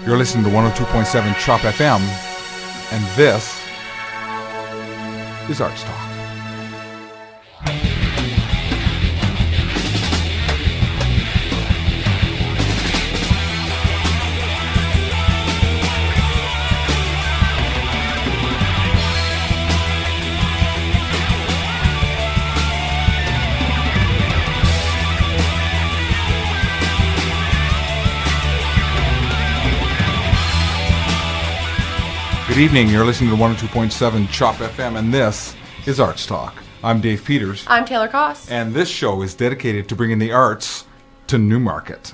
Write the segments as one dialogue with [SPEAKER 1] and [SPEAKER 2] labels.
[SPEAKER 1] You're listening to 102.7 Chop FM, and this is ArtsTalk. Good evening, you're listening to 102.7 Chop FM, and this is ArtsTalk. I'm Dave Peters.
[SPEAKER 2] I'm Taylor Koss.
[SPEAKER 1] And this show is dedicated to bringing the arts to Newmarket.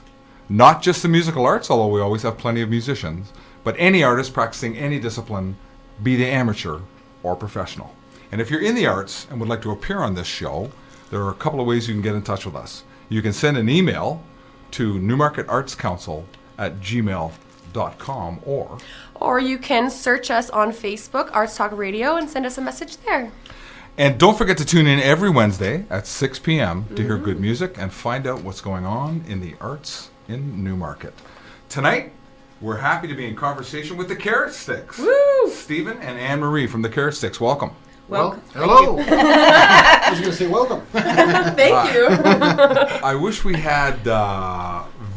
[SPEAKER 1] Not just the musical arts, although we always have plenty of musicians, but any artist practicing any discipline, be they amateur or professional. And if you're in the arts and would like to appear on this show, there are a couple of ways you can get in touch with us. You can send an email to newmarketartscouncil@gmail.com
[SPEAKER 2] or you can search us on Facebook, ArtsTalk Radio, and send us a message there.
[SPEAKER 1] And don't forget to tune in every Wednesday at 6 p.m. to hear good music and find out what's going on in the arts in Newmarket. Tonight, we're happy to be in conversation with the Carrot Sticks.
[SPEAKER 2] Woo!
[SPEAKER 1] Stephen and Anne-Marie from the Carrot Sticks. Welcome.
[SPEAKER 3] Well, hello. I was going to say welcome.
[SPEAKER 2] Thank you.
[SPEAKER 1] I wish we had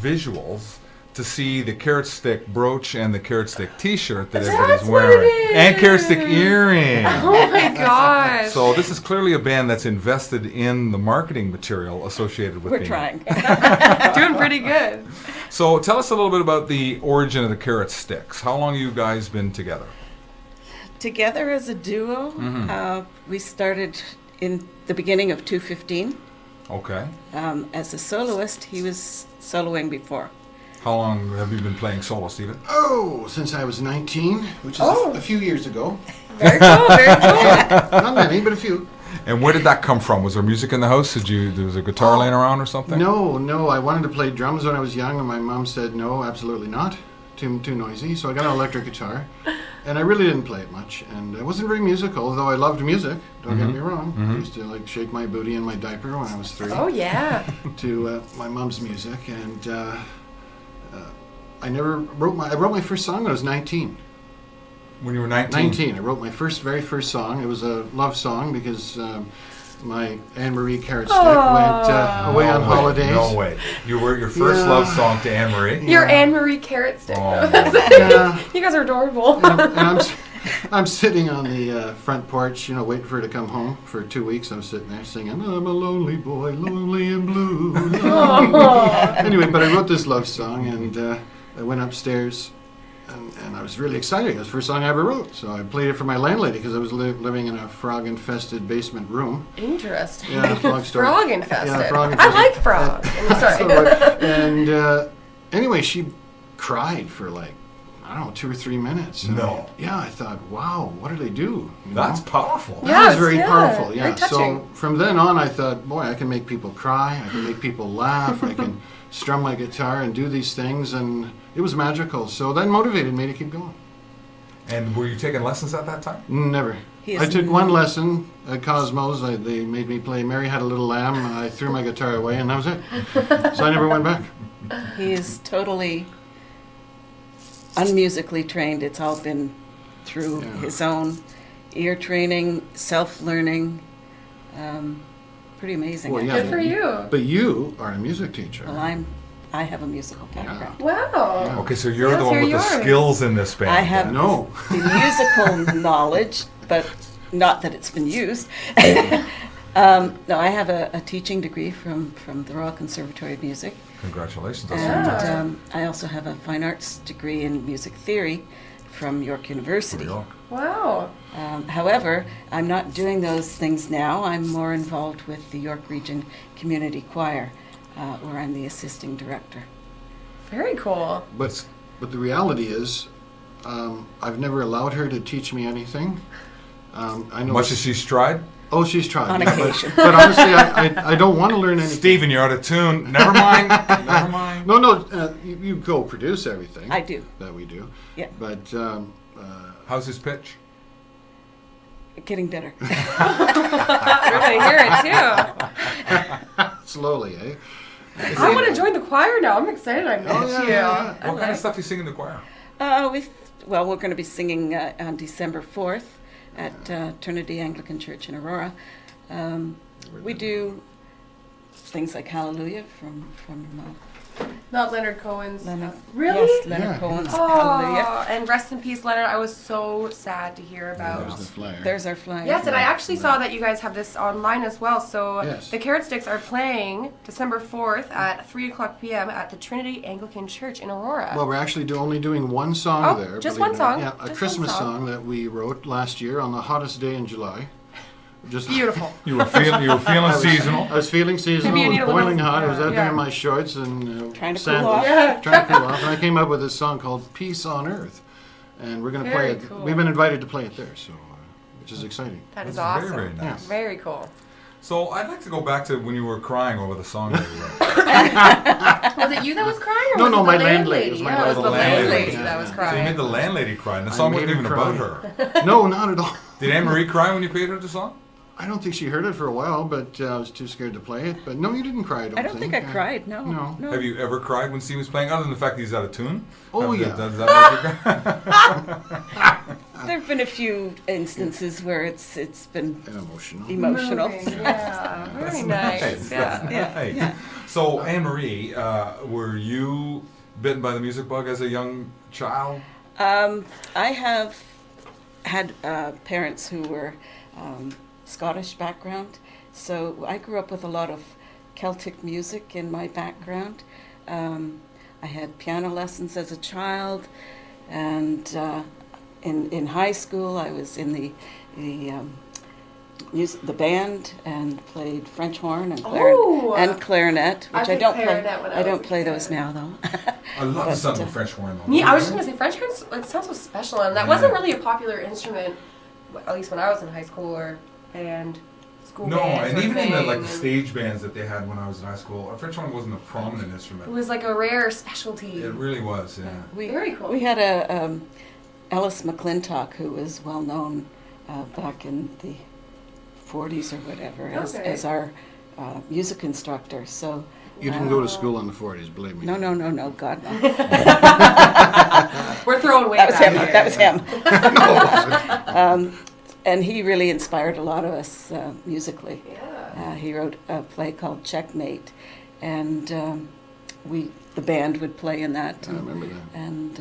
[SPEAKER 1] visuals to see the Carrot Stick brooch and the Carrot Stick T-shirt that everybody's wearing.
[SPEAKER 2] What it is.
[SPEAKER 1] And Carrot Stick earring.
[SPEAKER 2] Oh my gosh.
[SPEAKER 1] So this is clearly a band that's invested in the marketing material associated with
[SPEAKER 4] We're
[SPEAKER 1] being.
[SPEAKER 4] trying.
[SPEAKER 2] Doing pretty good.
[SPEAKER 1] So tell us a little bit about the origin of the Carrot Sticks. How long have you guys been together?
[SPEAKER 4] Together as a duo, we started in the beginning of 2015.
[SPEAKER 1] Okay.
[SPEAKER 4] As a soloist, he was soloing before.
[SPEAKER 1] How long have you been playing solo, Stephen?
[SPEAKER 3] Oh, since I was 19, which is a few years ago.
[SPEAKER 2] Very cool, very cool.
[SPEAKER 3] Not many, but a few.
[SPEAKER 1] And where did that come from? Was there music in the house? There was a guitar laying around or something?
[SPEAKER 3] No. I wanted to play drums when I was young, and my mom said, no, absolutely not. Too noisy. So I got an electric guitar. And I really didn't play it much. And I wasn't very musical, though I loved music. Don't get me wrong. I used to shake my booty in my diaper when I was 3.
[SPEAKER 2] Oh, yeah.
[SPEAKER 3] To my mom's music. And I wrote my first song when I was 19.
[SPEAKER 1] When you were 19?
[SPEAKER 3] 19. I wrote my very first song. It was a love song because my Anne-Marie Carrot Stick went away on holidays.
[SPEAKER 1] No way. You wrote your first love song to Anne-Marie?
[SPEAKER 2] Your Anne-Marie Carrot Stick.
[SPEAKER 1] Oh,
[SPEAKER 2] You guys are adorable.
[SPEAKER 3] And I'm sitting on the front porch, waiting for her to come home. For 2 weeks, I was sitting there singing, I'm a lonely boy, lonely and blue. Anyway, but I wrote this love song, and I went upstairs, and I was really excited. It was the first song I ever wrote. So I played it for my landlady because I was living in a frog-infested basement room.
[SPEAKER 2] Interesting.
[SPEAKER 3] Yeah, frog story.
[SPEAKER 2] Frog-infested.
[SPEAKER 3] Yeah, frog-infested.
[SPEAKER 2] I like frogs. Sorry.
[SPEAKER 3] And anyway, she cried for 2 or 3 minutes.
[SPEAKER 1] No.
[SPEAKER 3] Yeah, I thought, wow, what do they do?
[SPEAKER 1] That's powerful.
[SPEAKER 3] That was very powerful,
[SPEAKER 2] Very
[SPEAKER 3] yeah.
[SPEAKER 2] touching.
[SPEAKER 3] So from then on, I thought, boy, I can make people cry, I can make people laugh, I can strum my guitar and do these things, and it was magical. So that motivated me to keep going.
[SPEAKER 1] And were you taking lessons at that time?
[SPEAKER 3] Never. I took one lesson at Cosmos. They made me play Mary Had a Little Lamb. I threw my guitar away, and that was it. So I never went back.
[SPEAKER 4] He is totally unmusically trained. It's all been through his own ear training, self-learning. Pretty amazing.
[SPEAKER 3] Well,
[SPEAKER 2] Good for you.
[SPEAKER 3] But you are a music teacher.
[SPEAKER 4] Well, I have a musical background.
[SPEAKER 2] Wow.
[SPEAKER 1] Okay, so you're the
[SPEAKER 2] Let's
[SPEAKER 1] one
[SPEAKER 2] hear
[SPEAKER 1] with the
[SPEAKER 2] yours.
[SPEAKER 1] skills in this band.
[SPEAKER 4] I have
[SPEAKER 1] then.
[SPEAKER 3] No.
[SPEAKER 4] the musical knowledge, but not that it's been used. No, I have a teaching degree from the Royal Conservatory of Music.
[SPEAKER 1] Congratulations. That's
[SPEAKER 4] And
[SPEAKER 1] fantastic.
[SPEAKER 4] I also have a fine arts degree in music theory from York University.
[SPEAKER 1] New York.
[SPEAKER 2] Wow.
[SPEAKER 4] However, I'm not doing those things now. I'm more involved with the York Region Community Choir, where I'm the assisting director.
[SPEAKER 2] Very cool.
[SPEAKER 3] But the reality is, I've never allowed her to teach me anything. I know
[SPEAKER 1] Much as she's tried?
[SPEAKER 3] Oh, she's tried.
[SPEAKER 4] On occasion.
[SPEAKER 3] But honestly, I don't want to learn anything.
[SPEAKER 1] Stephen, you're out of tune. Never mind. Never mind.
[SPEAKER 3] No, you go produce everything.
[SPEAKER 4] I do.
[SPEAKER 3] That we do.
[SPEAKER 4] Yeah.
[SPEAKER 3] But
[SPEAKER 1] How's his pitch?
[SPEAKER 4] Getting better.
[SPEAKER 2] We're going to hear it too.
[SPEAKER 3] slowly, eh?
[SPEAKER 2] I want to join the choir now. I'm excited I met you.
[SPEAKER 3] yeah.
[SPEAKER 1] What kind of stuff you sing in the choir?
[SPEAKER 4] We're going to be singing on December 4th at Trinity Anglican Church in Aurora. We do things like Hallelujah from
[SPEAKER 2] Not Leonard Cohen's.
[SPEAKER 4] Leonard.
[SPEAKER 2] Really?
[SPEAKER 4] Yes, Leonard
[SPEAKER 3] Yeah.
[SPEAKER 4] Cohen's Hallelujah.
[SPEAKER 2] Oh, and rest in peace, Leonard. I was so sad to hear about.
[SPEAKER 3] There's the flyer.
[SPEAKER 4] There's our flyer.
[SPEAKER 2] Yes, and I actually saw that you guys have this online as well. So
[SPEAKER 3] Yes.
[SPEAKER 2] the Carrot Sticks are playing December 4th at 3:00 p.m. at the Trinity Anglican Church in Aurora.
[SPEAKER 3] Well, we're actually only doing one song
[SPEAKER 2] Oh,
[SPEAKER 3] there.
[SPEAKER 2] just
[SPEAKER 3] believe
[SPEAKER 2] one
[SPEAKER 3] it or not.
[SPEAKER 2] song?
[SPEAKER 3] Yeah, a
[SPEAKER 2] Just
[SPEAKER 3] Christmas
[SPEAKER 2] one
[SPEAKER 3] song
[SPEAKER 2] song.
[SPEAKER 3] that we wrote last year on the hottest day in July. Just
[SPEAKER 2] Beautiful.
[SPEAKER 1] You were feeling seasonal.
[SPEAKER 3] I was feeling seasonal.
[SPEAKER 2] Maybe you
[SPEAKER 3] It
[SPEAKER 2] need
[SPEAKER 3] was
[SPEAKER 2] a little-
[SPEAKER 3] boiling hot. I was out there
[SPEAKER 2] yeah.
[SPEAKER 3] in my shorts and
[SPEAKER 4] Trying to cool
[SPEAKER 3] sandals,
[SPEAKER 4] off.
[SPEAKER 2] Yeah.
[SPEAKER 3] trying to cool off. And I came up with this song called "Peace on Earth," and we're going to play
[SPEAKER 2] Very
[SPEAKER 3] it.
[SPEAKER 2] cool.
[SPEAKER 3] We've been invited to play it there, so which is exciting.
[SPEAKER 2] That is
[SPEAKER 1] That's
[SPEAKER 2] awesome.
[SPEAKER 1] very, very nice.
[SPEAKER 2] Very cool.
[SPEAKER 1] So I'd like to go back to when you were crying over the song that you wrote.
[SPEAKER 2] Was it you that was crying, or
[SPEAKER 3] No,
[SPEAKER 2] was
[SPEAKER 3] no,
[SPEAKER 2] it
[SPEAKER 3] my
[SPEAKER 2] the
[SPEAKER 3] landlady. It was my
[SPEAKER 2] Yeah, it was the
[SPEAKER 1] landlady.
[SPEAKER 2] landlady
[SPEAKER 3] Yeah,
[SPEAKER 2] that was
[SPEAKER 3] yeah.
[SPEAKER 1] So you
[SPEAKER 2] crying.
[SPEAKER 1] made the landlady cry, and the
[SPEAKER 3] I
[SPEAKER 1] song
[SPEAKER 3] made
[SPEAKER 1] wasn't even
[SPEAKER 3] him
[SPEAKER 1] about
[SPEAKER 3] cry.
[SPEAKER 1] her.
[SPEAKER 3] No, not at all.
[SPEAKER 1] Did Anne Marie cry when you paid her the song?
[SPEAKER 3] I don't think she heard it for a while, but I was too scared to play it. But no, you didn't cry.
[SPEAKER 4] I don't think I cried. No.
[SPEAKER 3] No.
[SPEAKER 1] Have you ever cried when Steve was playing, other than the fact that he's out of tune?
[SPEAKER 3] Oh, yeah.
[SPEAKER 1] Does that make you cry?
[SPEAKER 4] There have been a few instances where it's been
[SPEAKER 3] And emotional.
[SPEAKER 4] emotional.
[SPEAKER 2] Moving, yeah, very nice. Yeah.
[SPEAKER 1] Nice.
[SPEAKER 4] yeah.
[SPEAKER 1] So Anne Marie, were you bitten by the music bug as a young child?
[SPEAKER 4] I have had parents who were Scottish background, so I grew up with a lot of Celtic music in my background. I had piano lessons as a child, and in high school I was in the band and played French horn and,
[SPEAKER 2] Oh!
[SPEAKER 4] clarinet,
[SPEAKER 2] I
[SPEAKER 4] which I
[SPEAKER 2] played
[SPEAKER 4] don't play.
[SPEAKER 2] clarinet when I
[SPEAKER 4] I
[SPEAKER 2] was
[SPEAKER 4] don't
[SPEAKER 2] a
[SPEAKER 4] play
[SPEAKER 2] kid.
[SPEAKER 4] those now though.
[SPEAKER 1] I love the
[SPEAKER 4] But,
[SPEAKER 1] sound of French horn. Though.
[SPEAKER 2] Yeah, I was just gonna say French horns. It sounds so special, and that wasn't really a popular instrument, at least when I was in high school or band, school
[SPEAKER 1] No,
[SPEAKER 2] band.
[SPEAKER 1] and
[SPEAKER 2] sort of
[SPEAKER 1] even in the,
[SPEAKER 2] thing,
[SPEAKER 1] like the
[SPEAKER 2] and
[SPEAKER 1] stage bands that they had when I was in high school, a French horn wasn't a prominent
[SPEAKER 2] It
[SPEAKER 1] instrument.
[SPEAKER 2] was like a rare specialty.
[SPEAKER 1] It really was, yeah.
[SPEAKER 2] Very cool.
[SPEAKER 4] We had a Ellis McClintock who was well known back in the 40s or whatever
[SPEAKER 2] Okay.
[SPEAKER 4] as our music instructor. So
[SPEAKER 3] You didn't go to school in the 40s, believe me.
[SPEAKER 4] no, God no.
[SPEAKER 2] We're throwing weight
[SPEAKER 4] That was
[SPEAKER 2] back
[SPEAKER 4] him.
[SPEAKER 2] here.
[SPEAKER 4] That was him.
[SPEAKER 3] No, it wasn't.
[SPEAKER 4] And he really inspired a lot of us musically.
[SPEAKER 2] Yeah.
[SPEAKER 4] He wrote a play called Checkmate, and the band would play in that.
[SPEAKER 3] I remember that.
[SPEAKER 4] And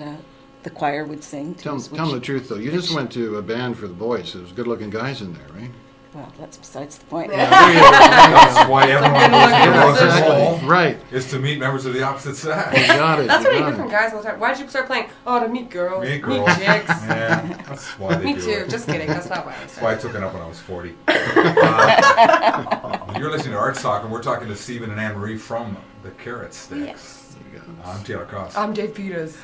[SPEAKER 4] the choir would sing.
[SPEAKER 3] Tell
[SPEAKER 4] tunes,
[SPEAKER 3] them the
[SPEAKER 4] which-
[SPEAKER 3] truth, though. You just went to a band for the boys. There was good-looking guys in there, right?
[SPEAKER 4] Well, that's besides the point.
[SPEAKER 1] That's why everyone goes to rock and roll,
[SPEAKER 3] Exactly. Right.
[SPEAKER 1] is to meet members of the opposite
[SPEAKER 3] You
[SPEAKER 1] sex.
[SPEAKER 3] got it.
[SPEAKER 2] That's
[SPEAKER 3] you
[SPEAKER 2] what I
[SPEAKER 3] got
[SPEAKER 2] hear
[SPEAKER 3] it.
[SPEAKER 2] from guys all the time. Why'd you start playing? Oh, to meet girls.
[SPEAKER 1] Meet girls.
[SPEAKER 2] Meet chicks.
[SPEAKER 1] Yeah, that's why they
[SPEAKER 2] Me
[SPEAKER 1] do
[SPEAKER 2] too.
[SPEAKER 1] it.
[SPEAKER 2] Just kidding. That's not why I
[SPEAKER 1] That's why I
[SPEAKER 2] started.
[SPEAKER 1] took it up when I was 40. You're listening to ArtsTalk, and we're talking to Stephen and Anne Marie from the Carrot Sticks.
[SPEAKER 2] Yes.
[SPEAKER 3] You got it.
[SPEAKER 1] I'm Taylor Cost.
[SPEAKER 2] I'm Dave Peters.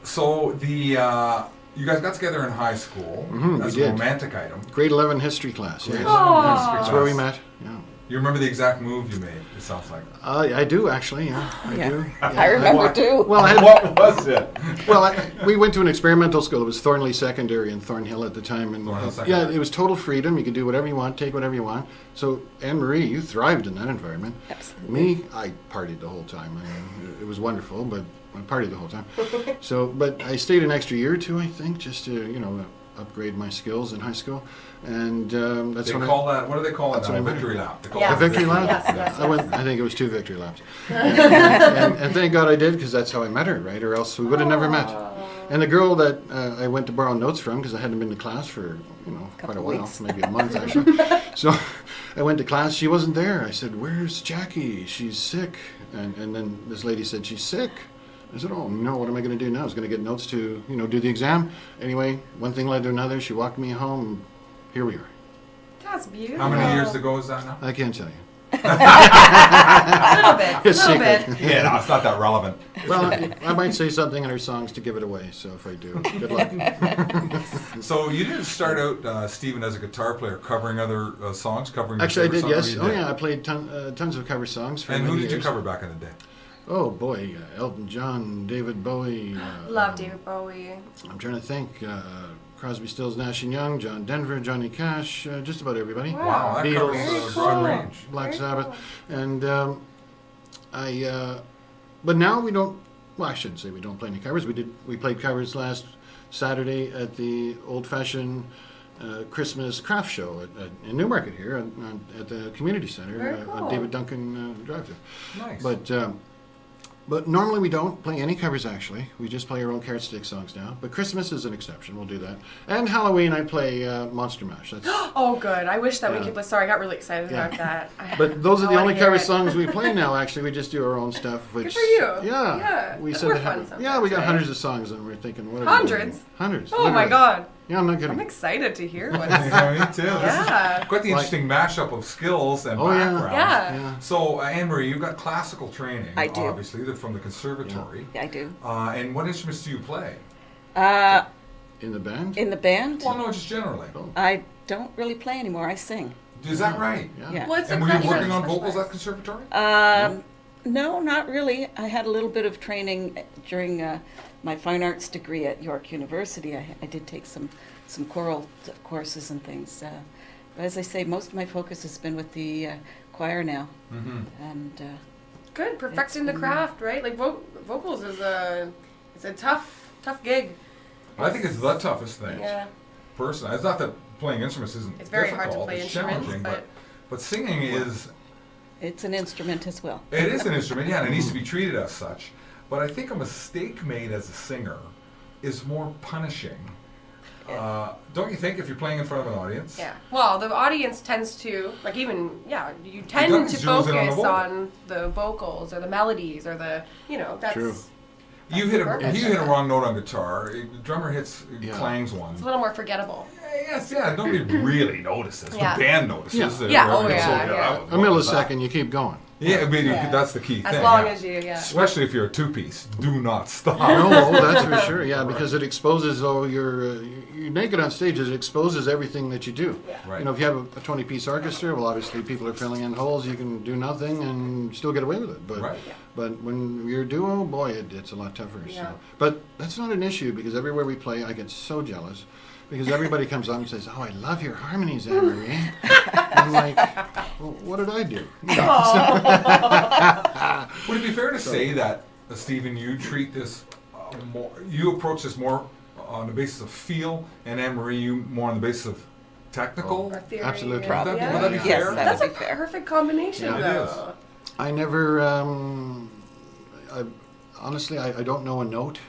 [SPEAKER 1] So you guys got together in high school.
[SPEAKER 3] Mhm, we
[SPEAKER 1] That's a
[SPEAKER 3] did.
[SPEAKER 1] romantic item.
[SPEAKER 3] Grade 11 history class. Yes.
[SPEAKER 2] Aw.
[SPEAKER 3] That's where we met. Yeah.
[SPEAKER 1] You remember the exact move you made? It sounds like.
[SPEAKER 3] I do actually. Yeah, I
[SPEAKER 4] Yeah.
[SPEAKER 3] do.
[SPEAKER 4] I remember too.
[SPEAKER 3] Well, I had,
[SPEAKER 1] What was it?
[SPEAKER 3] well, we went to an experimental school. It was Thornley Secondary in Thornhill at the time, and
[SPEAKER 1] Thornhill
[SPEAKER 3] yeah,
[SPEAKER 1] Secondary.
[SPEAKER 3] it was total freedom. You could do whatever you want, take whatever you want. So, Anne Marie, you thrived in that environment.
[SPEAKER 4] Absolutely.
[SPEAKER 3] Me, I partied the whole time. I mean, it was wonderful, but I partied the whole time. So, but I stayed an extra year or two, I think, just to upgrade my skills in high school, and that's
[SPEAKER 1] They
[SPEAKER 3] when
[SPEAKER 1] call that. What do they call it
[SPEAKER 3] That's
[SPEAKER 1] now?
[SPEAKER 3] what I meant.
[SPEAKER 1] Victory lap. They call
[SPEAKER 2] Yeah.
[SPEAKER 1] it
[SPEAKER 3] the victory lap.
[SPEAKER 2] Yes, yes,
[SPEAKER 3] I think it was 2 victory laps, and thank God I did, because that's how I met her, right? Or else we would have never met. And the girl that I went to borrow notes from, because I hadn't been to class for quite a
[SPEAKER 4] Couple
[SPEAKER 3] while,
[SPEAKER 4] weeks.
[SPEAKER 3] maybe a month actually. So I went to class. She wasn't there. I said, "Where's Jackie? She's sick." And then this lady said, "She's sick." I said, "Oh no, what am I going to do now? I was going to get notes to do the exam." Anyway, one thing led to another. She walked me home. And here we are.
[SPEAKER 2] That's beautiful.
[SPEAKER 1] How many years ago is that now?
[SPEAKER 3] I can't tell you.
[SPEAKER 2] A little bit.
[SPEAKER 3] It's
[SPEAKER 2] A little
[SPEAKER 3] secret.
[SPEAKER 2] bit.
[SPEAKER 1] Yeah, no, it's not that relevant.
[SPEAKER 3] Well, I might say something in her songs to give it away. So if I do, good luck.
[SPEAKER 1] So you didn't start out, Stephen, as a guitar player, covering other songs, covering. your
[SPEAKER 3] Actually, I
[SPEAKER 1] favorite
[SPEAKER 3] did.
[SPEAKER 1] songs,
[SPEAKER 3] Yes.
[SPEAKER 1] or
[SPEAKER 3] Oh
[SPEAKER 1] you did?
[SPEAKER 3] yeah, I played tons of cover songs for
[SPEAKER 1] And who
[SPEAKER 3] many
[SPEAKER 1] did you
[SPEAKER 3] years.
[SPEAKER 1] cover back in the day?
[SPEAKER 3] Oh boy, Elton John, David Bowie.
[SPEAKER 2] Love David Bowie.
[SPEAKER 3] I'm trying to think. Crosby, Stills, Nash and Young, John Denver, Johnny Cash, just about everybody.
[SPEAKER 1] Wow, that
[SPEAKER 3] Beatles,
[SPEAKER 1] covers a broad range.
[SPEAKER 3] Black
[SPEAKER 2] Very
[SPEAKER 3] Sabbath,
[SPEAKER 2] cool.
[SPEAKER 3] and but now we don't well, I shouldn't say we don't play any covers. We played covers last Saturday at the old-fashioned Christmas craft show in Newmarket here at the community center
[SPEAKER 2] Very cool.
[SPEAKER 3] on David Duncan Drive.
[SPEAKER 1] Nice.
[SPEAKER 3] But normally we don't play any covers, actually. We just play our own carrot stick songs now. But Christmas is an exception. We'll do that. And Halloween, I play Monster Mash. That's,
[SPEAKER 2] Oh, good. I wish that we
[SPEAKER 3] Yeah.
[SPEAKER 2] could. Sorry, I got really excited
[SPEAKER 3] Yeah.
[SPEAKER 2] about that.
[SPEAKER 3] but those are
[SPEAKER 2] I
[SPEAKER 3] the
[SPEAKER 2] wanna
[SPEAKER 3] only
[SPEAKER 2] hear
[SPEAKER 3] cover
[SPEAKER 2] it.
[SPEAKER 3] songs we play now, actually. We just do our own stuff. Which,
[SPEAKER 2] for you.
[SPEAKER 3] Yeah.
[SPEAKER 2] Yeah.
[SPEAKER 3] We
[SPEAKER 2] We're
[SPEAKER 3] said
[SPEAKER 2] fun
[SPEAKER 3] yeah, we got
[SPEAKER 2] sometimes,
[SPEAKER 3] hundreds of songs, and we're thinking, what are we
[SPEAKER 2] Hundreds?
[SPEAKER 3] doing? Hundreds.
[SPEAKER 2] Oh my
[SPEAKER 3] literally.
[SPEAKER 2] God.
[SPEAKER 3] Yeah, I'm not kidding.
[SPEAKER 2] I'm excited to hear what's.
[SPEAKER 1] Yeah, me too.
[SPEAKER 2] Yeah.
[SPEAKER 1] Quite the interesting mashup of skills and
[SPEAKER 3] Oh, yeah.
[SPEAKER 1] backgrounds.
[SPEAKER 2] Yeah.
[SPEAKER 3] Yeah.
[SPEAKER 1] So, Anne-Marie, you've got classical training.
[SPEAKER 4] I do.
[SPEAKER 1] Obviously, they're from the conservatory.
[SPEAKER 4] I do.
[SPEAKER 1] And what instruments do you play?
[SPEAKER 3] In the band?
[SPEAKER 4] In the band,
[SPEAKER 1] Well, no, just generally.
[SPEAKER 3] Oh,
[SPEAKER 4] I don't really play anymore. I sing.
[SPEAKER 1] Is that right?
[SPEAKER 3] yeah.
[SPEAKER 4] Yeah.
[SPEAKER 2] What's
[SPEAKER 1] And
[SPEAKER 2] the
[SPEAKER 1] were you
[SPEAKER 2] question?
[SPEAKER 1] working on vocals at conservatory?
[SPEAKER 4] No, not really. I had a little bit of training during my fine arts degree at York University. I did take some choral courses and things. But as I say, most of my focus has been with the choir now.
[SPEAKER 1] Mm-hmm.
[SPEAKER 4] And
[SPEAKER 2] Good, perfecting the
[SPEAKER 4] been-
[SPEAKER 2] craft, right? Like vocals is a tough gig.
[SPEAKER 1] I think it's the toughest thing.
[SPEAKER 2] Yeah.
[SPEAKER 1] Personally, it's not that playing instruments isn't
[SPEAKER 2] It's very
[SPEAKER 1] difficult.
[SPEAKER 2] hard to play
[SPEAKER 1] it's
[SPEAKER 2] instruments,
[SPEAKER 1] challenging, but singing is
[SPEAKER 4] it's an instrument as well.
[SPEAKER 1] it is an instrument, yeah, and it needs to be treated as such. But I think a mistake made as a singer is more punishing. Don't you think, if you're playing in front of an audience?
[SPEAKER 2] Yeah. Well, the audience tends to you
[SPEAKER 1] You
[SPEAKER 2] tend
[SPEAKER 1] gotta
[SPEAKER 2] to
[SPEAKER 1] zero in on the
[SPEAKER 2] focus
[SPEAKER 1] vocal.
[SPEAKER 2] on the vocals or the melodies or the that's.
[SPEAKER 3] True.
[SPEAKER 1] You hit
[SPEAKER 2] Perfect.
[SPEAKER 1] a wrong note on guitar. The drummer hits
[SPEAKER 3] Yeah.
[SPEAKER 1] clangs one.
[SPEAKER 2] It's a little more forgettable.
[SPEAKER 1] Yes, yeah. Nobody really notices.
[SPEAKER 2] Yeah.
[SPEAKER 1] The band notices.
[SPEAKER 3] Yeah.
[SPEAKER 2] Yeah, oh,
[SPEAKER 1] Everybody
[SPEAKER 2] yeah,
[SPEAKER 1] says,
[SPEAKER 2] yeah.
[SPEAKER 1] that was-
[SPEAKER 3] A
[SPEAKER 1] what was that?
[SPEAKER 3] millisecond, you keep going.
[SPEAKER 1] Yeah, I mean,
[SPEAKER 2] Yeah.
[SPEAKER 1] that's the key
[SPEAKER 2] As
[SPEAKER 1] thing.
[SPEAKER 2] long
[SPEAKER 1] yeah.
[SPEAKER 2] as you,
[SPEAKER 1] Especially if you're a two-piece, do not stop.
[SPEAKER 3] No, that's for sure. Yeah, because it exposes, though, you're naked on stage. It exposes everything that you do.
[SPEAKER 2] Yeah.
[SPEAKER 1] Right.
[SPEAKER 3] You know, if you have a 20-piece orchestra, well, obviously people are filling in holes. You can do nothing and still get away with it. But
[SPEAKER 1] Right.
[SPEAKER 2] Yeah.
[SPEAKER 3] but when you're a duo, boy, it's a lot tougher.
[SPEAKER 2] Yeah.
[SPEAKER 3] So. But that's not an issue because everywhere we play, I get so jealous because everybody comes up and says, "Oh, I love your harmonies, Anne-Marie." I'm like, well, what did I do?
[SPEAKER 1] Would it be fair to say that, Stephen, you treat this you approach this more on the basis of feel, and Anne-Marie, you more on the basis of technical?
[SPEAKER 2] Or theory.
[SPEAKER 3] Absolutely.
[SPEAKER 2] Yeah.
[SPEAKER 1] Would
[SPEAKER 2] Yeah.
[SPEAKER 1] that be
[SPEAKER 4] Yes,
[SPEAKER 1] fair?
[SPEAKER 4] that
[SPEAKER 2] That's a
[SPEAKER 4] would be fair.
[SPEAKER 2] perfect combination,
[SPEAKER 3] Yeah,
[SPEAKER 1] it
[SPEAKER 2] though.
[SPEAKER 3] I never, honestly, I don't know a note.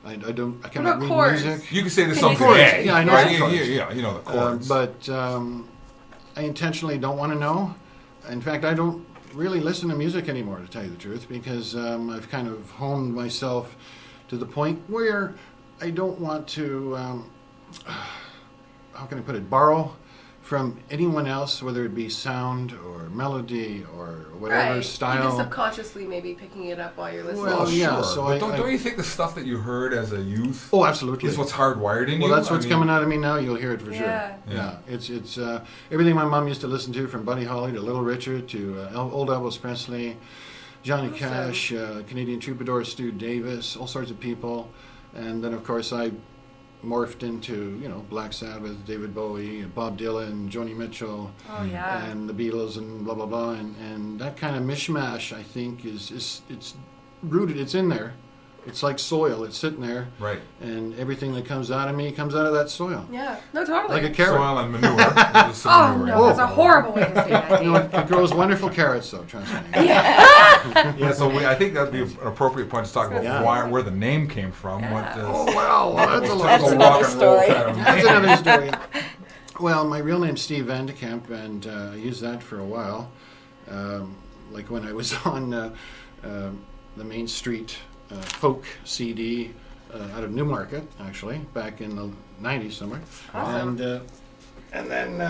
[SPEAKER 3] I cannot
[SPEAKER 2] about
[SPEAKER 3] read
[SPEAKER 2] chords?
[SPEAKER 3] music.
[SPEAKER 1] You can say this
[SPEAKER 2] Can
[SPEAKER 1] song's
[SPEAKER 2] you
[SPEAKER 1] an
[SPEAKER 2] say-
[SPEAKER 1] A.
[SPEAKER 3] Yeah, I know
[SPEAKER 1] right?
[SPEAKER 3] the
[SPEAKER 1] Yeah,
[SPEAKER 3] chords.
[SPEAKER 1] yeah, you know the chords.
[SPEAKER 3] But I intentionally don't want to know. In fact, I don't really listen to music anymore, to tell you the truth, because I've kind of honed myself to the point where I don't want to, how can I put it, borrow from anyone else, whether it be sound or melody or whatever
[SPEAKER 2] Right.
[SPEAKER 3] style.
[SPEAKER 2] You can subconsciously maybe picking it up while you're listening.
[SPEAKER 3] Well, yeah,
[SPEAKER 1] sure.
[SPEAKER 3] so
[SPEAKER 1] But
[SPEAKER 3] I-
[SPEAKER 1] don't you think the stuff that you heard as a youth
[SPEAKER 3] Oh, absolutely.
[SPEAKER 1] is what's hardwired in you?
[SPEAKER 3] Well, that's
[SPEAKER 1] I
[SPEAKER 3] what's
[SPEAKER 1] mean,
[SPEAKER 3] coming out of me now. You'll hear it for
[SPEAKER 2] Yeah.
[SPEAKER 3] sure. Yeah, it's everything my mom used to listen to, from Buddy Holly to Little Richard to old Elvis Presley, Johnny
[SPEAKER 2] Awesome.
[SPEAKER 3] Cash, Canadian Troubadour, Stu Davis, all sorts of people, and then of course I morphed into Black Sabbath, David Bowie, Bob Dylan, Joni Mitchell,
[SPEAKER 2] Oh, yeah.
[SPEAKER 3] and the Beatles, and blah blah blah, and that kind of mishmash I think is it's rooted. It's in there. It's like soil. It's sitting there,
[SPEAKER 1] Right.
[SPEAKER 3] and everything that comes out of me comes out of that soil.
[SPEAKER 2] Yeah. No, totally.
[SPEAKER 3] Like a carrot.
[SPEAKER 1] Soil and manure. Just some
[SPEAKER 2] Oh,
[SPEAKER 1] manure.
[SPEAKER 2] no, that's a horrible way to say that,
[SPEAKER 3] You know,
[SPEAKER 2] Dave.
[SPEAKER 3] it grows wonderful carrots, though. Trust me.
[SPEAKER 1] Yeah, so I think that'd be an appropriate point to talk about
[SPEAKER 3] Yeah.
[SPEAKER 1] where the name came from.
[SPEAKER 2] Yeah.
[SPEAKER 1] What
[SPEAKER 3] Oh well, that's a
[SPEAKER 4] That's
[SPEAKER 3] lot.
[SPEAKER 1] a
[SPEAKER 4] another
[SPEAKER 1] rock and roll
[SPEAKER 4] story.
[SPEAKER 1] kind of
[SPEAKER 3] That's
[SPEAKER 1] name.
[SPEAKER 3] another story. Well, my real name's Steve Van de Kamp, and I used that for a while. Like when I was on the Main Street folk CD out of Newmarket, actually, back in the 90s somewhere.
[SPEAKER 2] Awesome.
[SPEAKER 3] And then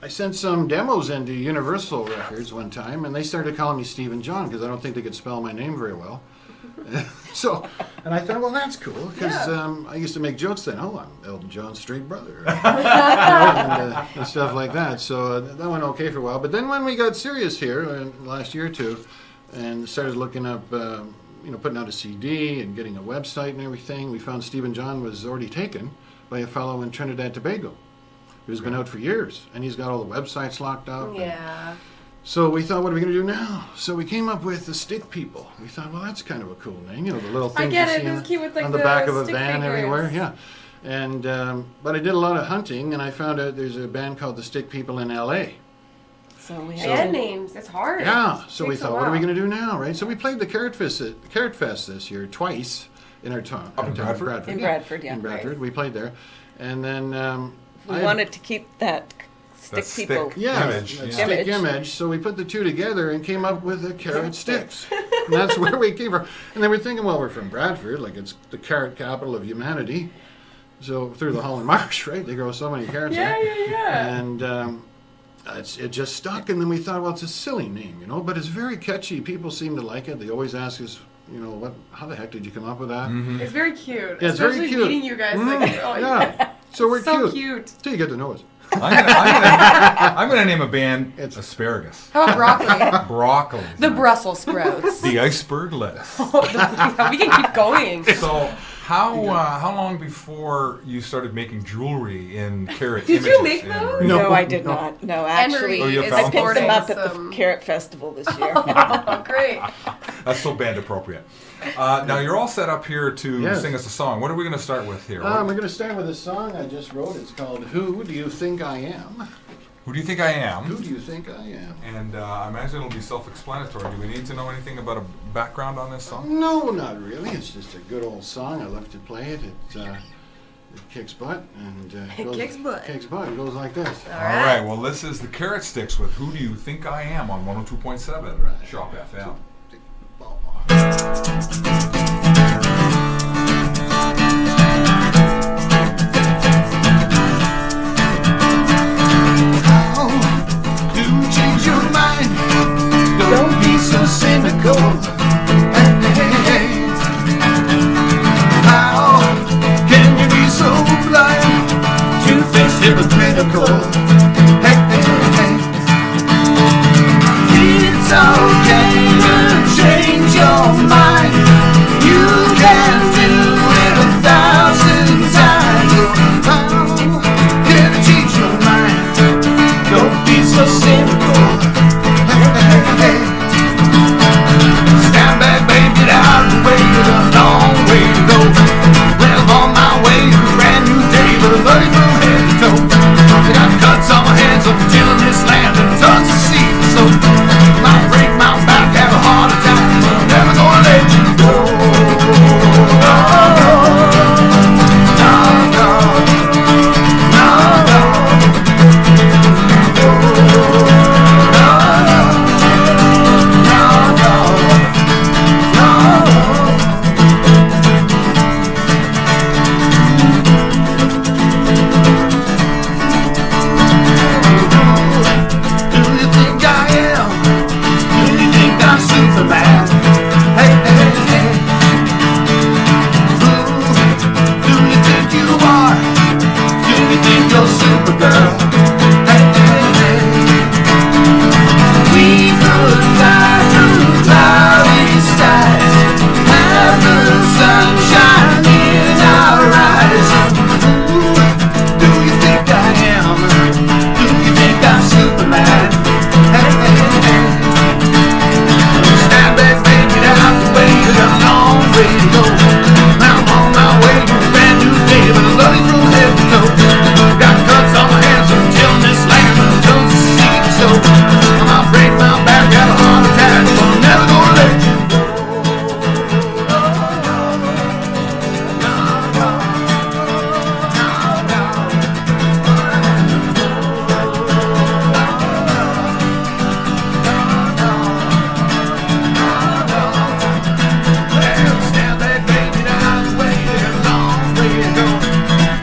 [SPEAKER 3] I sent some demos into Universal Records one time, and they started calling me Stephen John because I don't think they could spell my name very well. And I thought, well, that's cool because I used to make jokes then. Oh, I'm Elton John's straight brother, and stuff like that. So that went okay for a while. But then when we got serious here last year or two, and started looking up, putting out a CD and getting a website and everything, we found Stephen John was already taken by a fellow in Trinidad and Tobago who's been out for years, and he's got all the websites locked up.
[SPEAKER 2] Yeah.
[SPEAKER 3] So we thought, what are we going to do now? So we came up with the Stick People. We thought, well, that's kind of a cool name. You know, the little things
[SPEAKER 2] get
[SPEAKER 3] you
[SPEAKER 2] it.
[SPEAKER 3] see
[SPEAKER 2] It's cute with, like,
[SPEAKER 3] on the
[SPEAKER 2] the
[SPEAKER 3] back of a
[SPEAKER 2] stick
[SPEAKER 3] van
[SPEAKER 2] figures.
[SPEAKER 3] everywhere. Yeah. And but I did a lot of hunting, and I found out there's a band called the Stick People in L.A.
[SPEAKER 4] So we
[SPEAKER 2] Band
[SPEAKER 4] had to,
[SPEAKER 2] names. It's hard.
[SPEAKER 3] Yeah. So we
[SPEAKER 2] Takes a
[SPEAKER 3] thought, what are we
[SPEAKER 2] while.
[SPEAKER 3] going to do now, right? So we played the Carrot Fest this year twice in our town.
[SPEAKER 1] Up in Bradford?
[SPEAKER 4] In Bradford, yeah.
[SPEAKER 3] In Bradford, we played there, and then
[SPEAKER 4] we
[SPEAKER 3] I-
[SPEAKER 4] wanted to keep that Stick
[SPEAKER 1] Stick.
[SPEAKER 4] People.
[SPEAKER 3] Yeah,
[SPEAKER 1] Image,
[SPEAKER 3] that
[SPEAKER 1] yeah.
[SPEAKER 3] stick
[SPEAKER 4] Image.
[SPEAKER 3] image. So we put the two together and came up with the carrot sticks. And that's where we came from. And then we're thinking, well, we're from Bradford, like it's the carrot capital of humanity. So through the Holland Marsh, right? They grow so many carrots
[SPEAKER 2] Yeah,
[SPEAKER 3] there.
[SPEAKER 2] yeah, yeah.
[SPEAKER 3] And it just stuck. And then we thought, well, it's a silly name, you know, but it's very catchy. People seem to like it. They always ask us, you know, how the heck did you come up with that?
[SPEAKER 2] It's very cute.
[SPEAKER 3] Yeah, it's very
[SPEAKER 2] Especially
[SPEAKER 3] cute.
[SPEAKER 2] meeting you guys.
[SPEAKER 3] Mm,
[SPEAKER 2] Like, oh,
[SPEAKER 3] yeah. So we're
[SPEAKER 2] so
[SPEAKER 3] cute.
[SPEAKER 2] cute.
[SPEAKER 3] Till you get to know us.
[SPEAKER 1] I'm gonna name a band
[SPEAKER 3] It's-
[SPEAKER 1] asparagus,
[SPEAKER 2] How about broccoli?
[SPEAKER 1] broccoli,
[SPEAKER 2] The Brussels sprouts.
[SPEAKER 1] the iceberg lettuce.
[SPEAKER 2] We can keep going.
[SPEAKER 1] So how long before you started making jewelry in carrot
[SPEAKER 2] Did
[SPEAKER 1] images?
[SPEAKER 2] you make
[SPEAKER 1] and
[SPEAKER 2] those?
[SPEAKER 1] wreaths?
[SPEAKER 3] No.
[SPEAKER 4] No, I did
[SPEAKER 3] no.
[SPEAKER 4] not. No,
[SPEAKER 2] Henry
[SPEAKER 4] actually,
[SPEAKER 1] Oh, you
[SPEAKER 2] is
[SPEAKER 1] found
[SPEAKER 4] I picked them up at
[SPEAKER 2] supporting
[SPEAKER 4] the Carrot Festival this year.
[SPEAKER 2] Oh, great.
[SPEAKER 1] That's so band appropriate. Now you're all set up here to
[SPEAKER 3] Yes.
[SPEAKER 1] sing us a song. What are we going to start with here?
[SPEAKER 3] We're going to start with a song I just wrote. It's called Who Do You Think I Am?
[SPEAKER 1] Who do you think I am?
[SPEAKER 3] Who do you think I am?
[SPEAKER 1] And I imagine it'll be self-explanatory. Do we need to know anything about a background on this song?
[SPEAKER 3] No, not really. It's just a good old song. I love to play it. It kicks butt. And
[SPEAKER 2] It kicks butt.
[SPEAKER 3] Kicks butt. It goes like this.
[SPEAKER 2] All
[SPEAKER 1] All right. Well, this is the Carrot Sticks with "Who Do You Think I Am" on 102.7
[SPEAKER 3] Right.
[SPEAKER 1] Shop FM.
[SPEAKER 3] How do you change your mind? Don't be so cynical. Hey, hey, hey. How can you be so blind to face hypocritical? Hey, hey, hey. It's okay to change your mind. You can do it 1,000 times. How can you change your mind? Don't be so cynical. Hey, hey, hey. Stand back, baby, get out of the way. It's a long way to go. Well, I'm on my way to a brand new day, but I'm running from head to toe. I got cuts on my hands, I'm tilling this land and tons of seeds. So might break my back, have a heart attack, but I'm never gonna let you go. No, no, no, no. Do you think I am? Do you think I'm Superman? Hey, hey, hey. Who do you think you are? Do you think you're Supergirl? Hey, hey, hey. We could fly through cloudy skies, have the sunshine in our eyes. Who do you think I am? Do you think I'm Superman? Hey, hey, hey. Stand back, baby, get out the way. You got a long way to go. Now I'm on my way to a brand new day, but I love you from head to toe. Got cuts on my hands, I'm tilling this land and tons of seeds. So I might break my back, have a heart attack, but I'm never gonna let you go. No, no, no, well, stand back, baby, get out the way. There's a long way to go.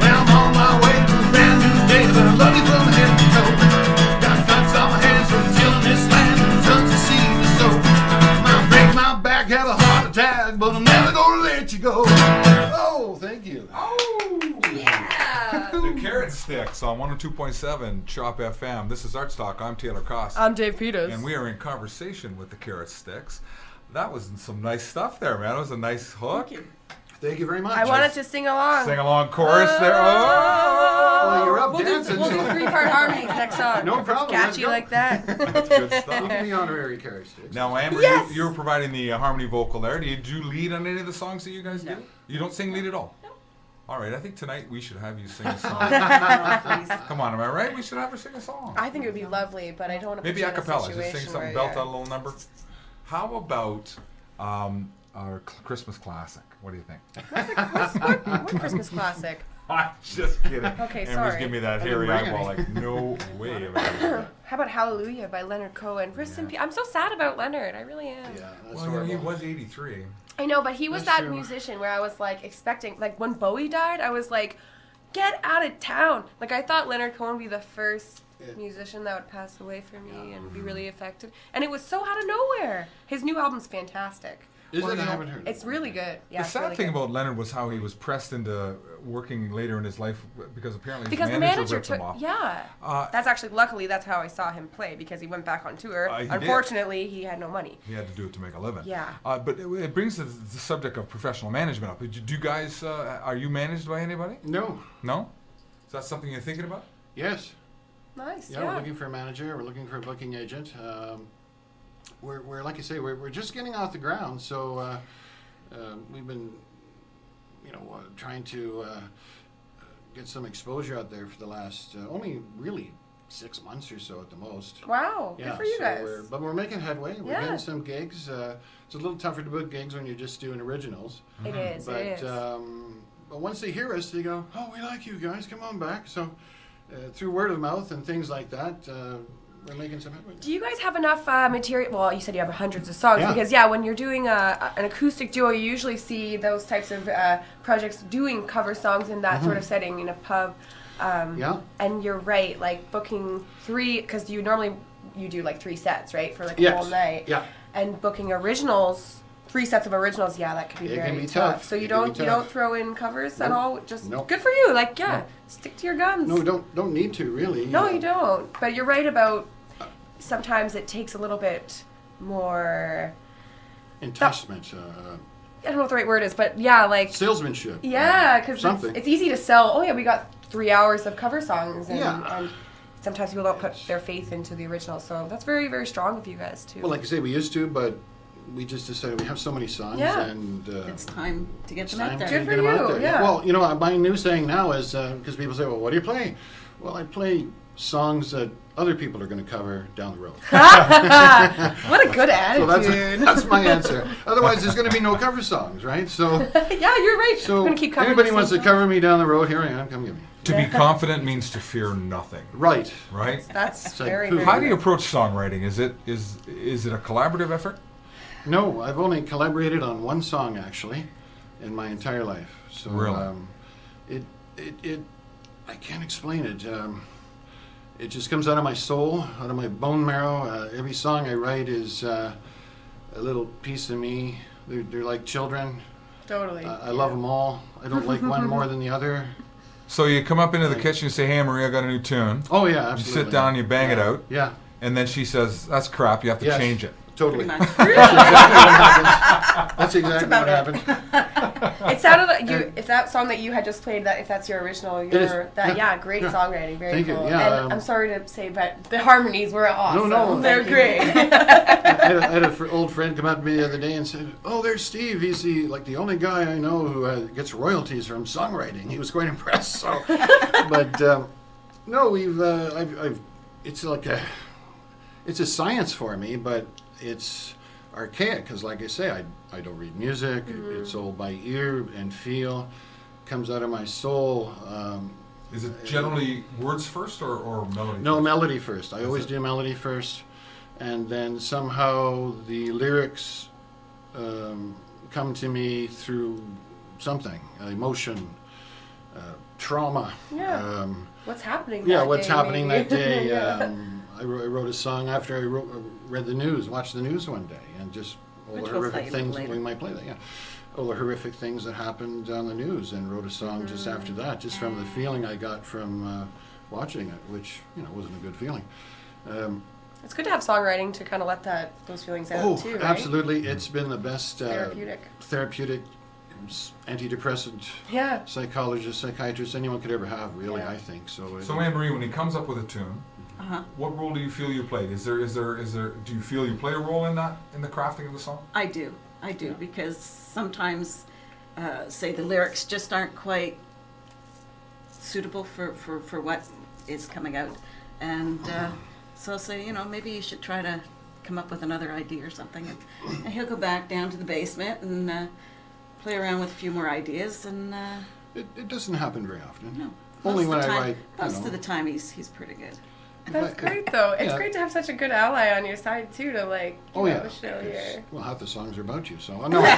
[SPEAKER 3] Well, I'm on my way to a brand new day, but I love you from head to toe. Got cuts on my hands from tilling this land and tons of seeds to sow. Might break my back, have a heart attack, but I'm never gonna let you go. Oh, thank you.
[SPEAKER 2] Yeah.
[SPEAKER 1] The Carrot Sticks on 102.7 Shop FM. This is ArtsTalk. I'm Taylor Koss.
[SPEAKER 2] I'm Dave Peters.
[SPEAKER 1] And we are in conversation with the Carrot Sticks. That was some nice stuff there, man. It was a nice hook.
[SPEAKER 4] Thank you.
[SPEAKER 3] Thank you very much.
[SPEAKER 2] I wanted to sing along.
[SPEAKER 1] Sing along chorus there. Oh!
[SPEAKER 3] Well, you're up
[SPEAKER 2] We'll
[SPEAKER 3] dancing.
[SPEAKER 2] do 3-part harmonies next song.
[SPEAKER 3] No
[SPEAKER 2] If it's
[SPEAKER 3] problem, let's
[SPEAKER 2] catchy
[SPEAKER 3] go.
[SPEAKER 2] like that.
[SPEAKER 1] That's good
[SPEAKER 3] You
[SPEAKER 1] stuff.
[SPEAKER 3] can be honorary characters.
[SPEAKER 1] Now, Amber,
[SPEAKER 2] Yes!
[SPEAKER 1] you were providing the harmony vocal there. Do you do lead on any of the songs that you guys
[SPEAKER 4] No.
[SPEAKER 1] do? You don't sing lead at all? No. All right, I think tonight we should have you sing a song. Come on, am I right? We should have her sing a song.
[SPEAKER 2] I think it would be lovely, but I don't want to
[SPEAKER 1] Maybe
[SPEAKER 2] put
[SPEAKER 1] a
[SPEAKER 2] you in
[SPEAKER 1] cappella.
[SPEAKER 2] situation
[SPEAKER 1] Just sing something,
[SPEAKER 2] where
[SPEAKER 1] belt
[SPEAKER 2] you're-
[SPEAKER 1] out a little number. How about our Christmas classic? What do you think?
[SPEAKER 2] What Christmas classic?
[SPEAKER 1] I'm just kidding.
[SPEAKER 2] Okay,
[SPEAKER 1] Amber's
[SPEAKER 2] sorry.
[SPEAKER 1] giving me that
[SPEAKER 3] I
[SPEAKER 1] hairy
[SPEAKER 3] didn't bring
[SPEAKER 1] eyeball
[SPEAKER 3] any.
[SPEAKER 1] like, no way. am I gonna do that.
[SPEAKER 2] How about Hallelujah by Leonard Cohen? Rest in peace. I'm so sad about Leonard. I really am.
[SPEAKER 3] Yeah, that's
[SPEAKER 1] Well,
[SPEAKER 3] horrible.
[SPEAKER 1] he was 83.
[SPEAKER 2] I know, but he was
[SPEAKER 3] That's
[SPEAKER 2] that
[SPEAKER 3] true.
[SPEAKER 2] musician where I was like expecting, like when Bowie died, I was like, get out of town. Like I thought Leonard Cohen would be the first
[SPEAKER 3] Yeah.
[SPEAKER 2] musician that would pass away for me and be really affected. And it was so out of nowhere. His new album's fantastic.
[SPEAKER 3] Is
[SPEAKER 1] Well,
[SPEAKER 3] it? I
[SPEAKER 1] you know,
[SPEAKER 3] haven't heard.
[SPEAKER 2] It's really good. Yeah,
[SPEAKER 1] The
[SPEAKER 2] it's
[SPEAKER 1] sad
[SPEAKER 2] really
[SPEAKER 1] thing
[SPEAKER 2] good.
[SPEAKER 1] about Leonard was how he was pressed into working later in his life because apparently
[SPEAKER 2] Because
[SPEAKER 1] his
[SPEAKER 2] the
[SPEAKER 1] manager
[SPEAKER 2] manager
[SPEAKER 1] ripped him
[SPEAKER 2] took,
[SPEAKER 1] off.
[SPEAKER 2] yeah. That's actually, luckily, that's how I saw him play because he went back on tour.
[SPEAKER 1] He did.
[SPEAKER 2] Unfortunately, he had no money.
[SPEAKER 1] He had to do it to make a living.
[SPEAKER 2] Yeah.
[SPEAKER 1] But it brings the subject of professional management up. Do you guys, are you managed by anybody?
[SPEAKER 3] No.
[SPEAKER 1] No? Is that something you're thinking about?
[SPEAKER 3] Yes.
[SPEAKER 2] Nice.
[SPEAKER 3] Yeah, we're looking for a manager. We're looking for a booking agent. We're like you say, we're just getting off the ground. So we've been, trying to get some exposure out there for the last only really 6 months or so at the most.
[SPEAKER 2] Wow.
[SPEAKER 3] Yeah,
[SPEAKER 2] Good for you
[SPEAKER 3] so
[SPEAKER 2] guys.
[SPEAKER 3] but we're making headway. We're
[SPEAKER 2] Yeah.
[SPEAKER 3] getting some gigs. It's a little tougher to book gigs when you're just doing originals.
[SPEAKER 2] It is.
[SPEAKER 3] But
[SPEAKER 2] it is.
[SPEAKER 3] but once they hear us, they go, "Oh, we like you guys. Come on back." So through word of mouth and things like that, we're making some headway.
[SPEAKER 2] Do you guys have enough material? Well, you said you have hundreds of songs
[SPEAKER 3] Yeah.
[SPEAKER 2] because when you're doing an acoustic duo, you usually see those types of projects doing cover songs in that sort of setting in a pub.
[SPEAKER 3] Yeah.
[SPEAKER 2] And you're right, like booking 3 because you do like 3 sets, right, for like a
[SPEAKER 3] Yes.
[SPEAKER 2] whole night.
[SPEAKER 3] Yeah.
[SPEAKER 2] And booking originals, 3 sets of originals, that could be
[SPEAKER 3] It
[SPEAKER 2] very
[SPEAKER 3] can be
[SPEAKER 2] tough.
[SPEAKER 3] tough.
[SPEAKER 2] So you
[SPEAKER 3] It can be
[SPEAKER 2] don't
[SPEAKER 3] tough.
[SPEAKER 2] throw in covers at
[SPEAKER 3] Nope.
[SPEAKER 2] all. Just
[SPEAKER 3] Nope.
[SPEAKER 2] good for you. Like
[SPEAKER 3] No.
[SPEAKER 2] stick to your guns.
[SPEAKER 3] No, don't need to really.
[SPEAKER 2] No, you don't. But you're right about sometimes it takes a little bit more.
[SPEAKER 3] Enticement,
[SPEAKER 2] I don't know what the right word is, but like
[SPEAKER 3] salesmanship.
[SPEAKER 2] because
[SPEAKER 3] something.
[SPEAKER 2] it's easy to sell. Oh yeah, we got 3 hours of cover songs, and,
[SPEAKER 3] Yeah.
[SPEAKER 2] and sometimes people don't put their faith into the original. So that's very, very strong of you guys too.
[SPEAKER 3] Well, like I say, we used to, but we just decided we have so many songs,
[SPEAKER 2] Yeah.
[SPEAKER 3] and
[SPEAKER 4] It's time to get
[SPEAKER 3] it's
[SPEAKER 4] them out
[SPEAKER 3] time
[SPEAKER 4] there.
[SPEAKER 3] to
[SPEAKER 2] Good
[SPEAKER 3] get
[SPEAKER 2] for
[SPEAKER 3] them out
[SPEAKER 2] you,
[SPEAKER 3] there.
[SPEAKER 2] yeah.
[SPEAKER 3] Well, my new saying now is because people say, "Well, what do you play?" Well, I play songs that other people are going to cover down the road.
[SPEAKER 2] What a good
[SPEAKER 3] So
[SPEAKER 2] attitude.
[SPEAKER 3] that's my answer. Otherwise, there's going to be no cover songs, right? So,
[SPEAKER 2] Yeah, you're right.
[SPEAKER 3] so
[SPEAKER 2] We're gonna keep covering
[SPEAKER 3] anybody
[SPEAKER 2] the
[SPEAKER 3] wants to
[SPEAKER 2] same
[SPEAKER 3] cover me down the road, here I am. Come get me.
[SPEAKER 1] To be confident means to fear nothing,
[SPEAKER 3] Right.
[SPEAKER 1] right?
[SPEAKER 2] song. That's
[SPEAKER 3] like,
[SPEAKER 2] very,
[SPEAKER 3] who-
[SPEAKER 2] very
[SPEAKER 1] How do you
[SPEAKER 2] good.
[SPEAKER 1] approach songwriting? Is it a collaborative effort?
[SPEAKER 3] No, I've only collaborated on one song actually in my entire life. So
[SPEAKER 1] Really?
[SPEAKER 3] it I can't explain it. It just comes out of my soul, out of my bone marrow. Every song I write is a little piece of me. They're like children.
[SPEAKER 2] Totally.
[SPEAKER 3] I love them all. I don't like one more than the other.
[SPEAKER 1] So you come up into the kitchen and say, "Hey, Maria, I got a new tune."
[SPEAKER 3] Oh yeah,
[SPEAKER 1] You
[SPEAKER 3] absolutely.
[SPEAKER 1] sit down, you bang it out,
[SPEAKER 3] Yeah,
[SPEAKER 1] and then she says, "That's crap. You have to
[SPEAKER 3] Yes.
[SPEAKER 1] change it."
[SPEAKER 3] totally.
[SPEAKER 4] Pretty much.
[SPEAKER 3] That's exactly what
[SPEAKER 4] about
[SPEAKER 3] happens.
[SPEAKER 2] It sounded like if that song that you had just played, if that's your original,
[SPEAKER 3] is.
[SPEAKER 2] great
[SPEAKER 3] Yeah.
[SPEAKER 2] songwriting, very
[SPEAKER 3] Thank you.
[SPEAKER 2] cool.
[SPEAKER 3] Yeah,
[SPEAKER 2] And I'm sorry to say, but the harmonies were awesome.
[SPEAKER 3] no,
[SPEAKER 2] They're
[SPEAKER 3] thank you.
[SPEAKER 2] great.
[SPEAKER 3] I had an old friend come up to me the other day and said, "Oh, there's Steve. He's the only guy I know who gets royalties from songwriting." He was quite impressed. So, but no, it's like it's a science for me, but it's archaic because, like I say, I don't read music. It's all by ear and feel. Comes out of my soul.
[SPEAKER 1] Is it generally words first or melody?
[SPEAKER 3] No,
[SPEAKER 1] first?
[SPEAKER 3] melody first. I
[SPEAKER 1] Is
[SPEAKER 3] always
[SPEAKER 1] it?
[SPEAKER 3] do melody first, and then somehow the lyrics come to me through something, emotion, trauma.
[SPEAKER 2] Yeah. What's happening?
[SPEAKER 3] Yeah,
[SPEAKER 2] that
[SPEAKER 3] what's
[SPEAKER 2] day,
[SPEAKER 3] happening
[SPEAKER 2] maybe?
[SPEAKER 3] that day.
[SPEAKER 2] Yeah.
[SPEAKER 3] I wrote a song after I read the news, watched the news one day, and just all
[SPEAKER 4] Which
[SPEAKER 3] the
[SPEAKER 4] we'll
[SPEAKER 3] horrific
[SPEAKER 4] play
[SPEAKER 3] things.
[SPEAKER 4] later.
[SPEAKER 3] We might play that, yeah. All the horrific things that happened on the news, and wrote a song just after that, just from the feeling I got from watching it, which wasn't a good feeling.
[SPEAKER 2] It's good to have songwriting to kind of let those feelings out too, right?
[SPEAKER 3] Absolutely! It's been the best
[SPEAKER 2] Therapeutic.
[SPEAKER 3] therapeutic antidepressant
[SPEAKER 2] Yeah.
[SPEAKER 3] psychologist, psychiatrist anyone could ever have, really,
[SPEAKER 2] Yeah.
[SPEAKER 3] I think. So
[SPEAKER 1] Anne Marie, when he comes up with a tune,
[SPEAKER 4] Uh-huh.
[SPEAKER 1] what role do you feel you played? Do you feel you play a role in that, in the crafting of the song?
[SPEAKER 4] I do, because sometimes, say the lyrics just aren't quite suitable for what is coming out, and so I'll say, maybe you should try to come up with another idea or something, and he'll go back down to the basement and play around with a few more ideas, and
[SPEAKER 3] it doesn't happen very often.
[SPEAKER 4] no,
[SPEAKER 3] Only when
[SPEAKER 4] most of the
[SPEAKER 3] I
[SPEAKER 4] time,
[SPEAKER 3] write.
[SPEAKER 4] most of the time he's pretty good.
[SPEAKER 2] That's great, though. It's
[SPEAKER 3] Yeah.
[SPEAKER 2] great to have such a good ally on your side, too, to, like, you know, show your...
[SPEAKER 3] Well, half the songs are about you, so no.
[SPEAKER 2] Man,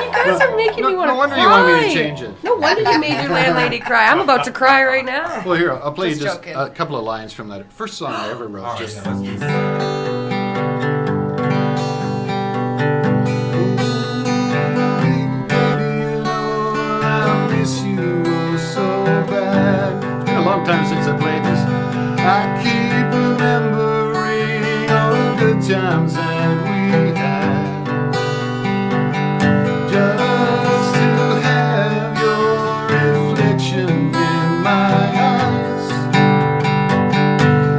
[SPEAKER 2] you guys are making me want to cry.
[SPEAKER 3] No wonder you want me to change it.
[SPEAKER 2] No wonder you made your landlady cry. I'm about to cry right now.
[SPEAKER 3] Well, here, I'll play you
[SPEAKER 2] Just
[SPEAKER 3] just
[SPEAKER 2] joking.
[SPEAKER 3] a couple of lines from that first song I ever wrote.
[SPEAKER 1] All right,
[SPEAKER 3] Just
[SPEAKER 1] yeah, let's do that.
[SPEAKER 3] A long time since I played this. I keep remembering all the good times that we had. Just to have your reflection in my eyes.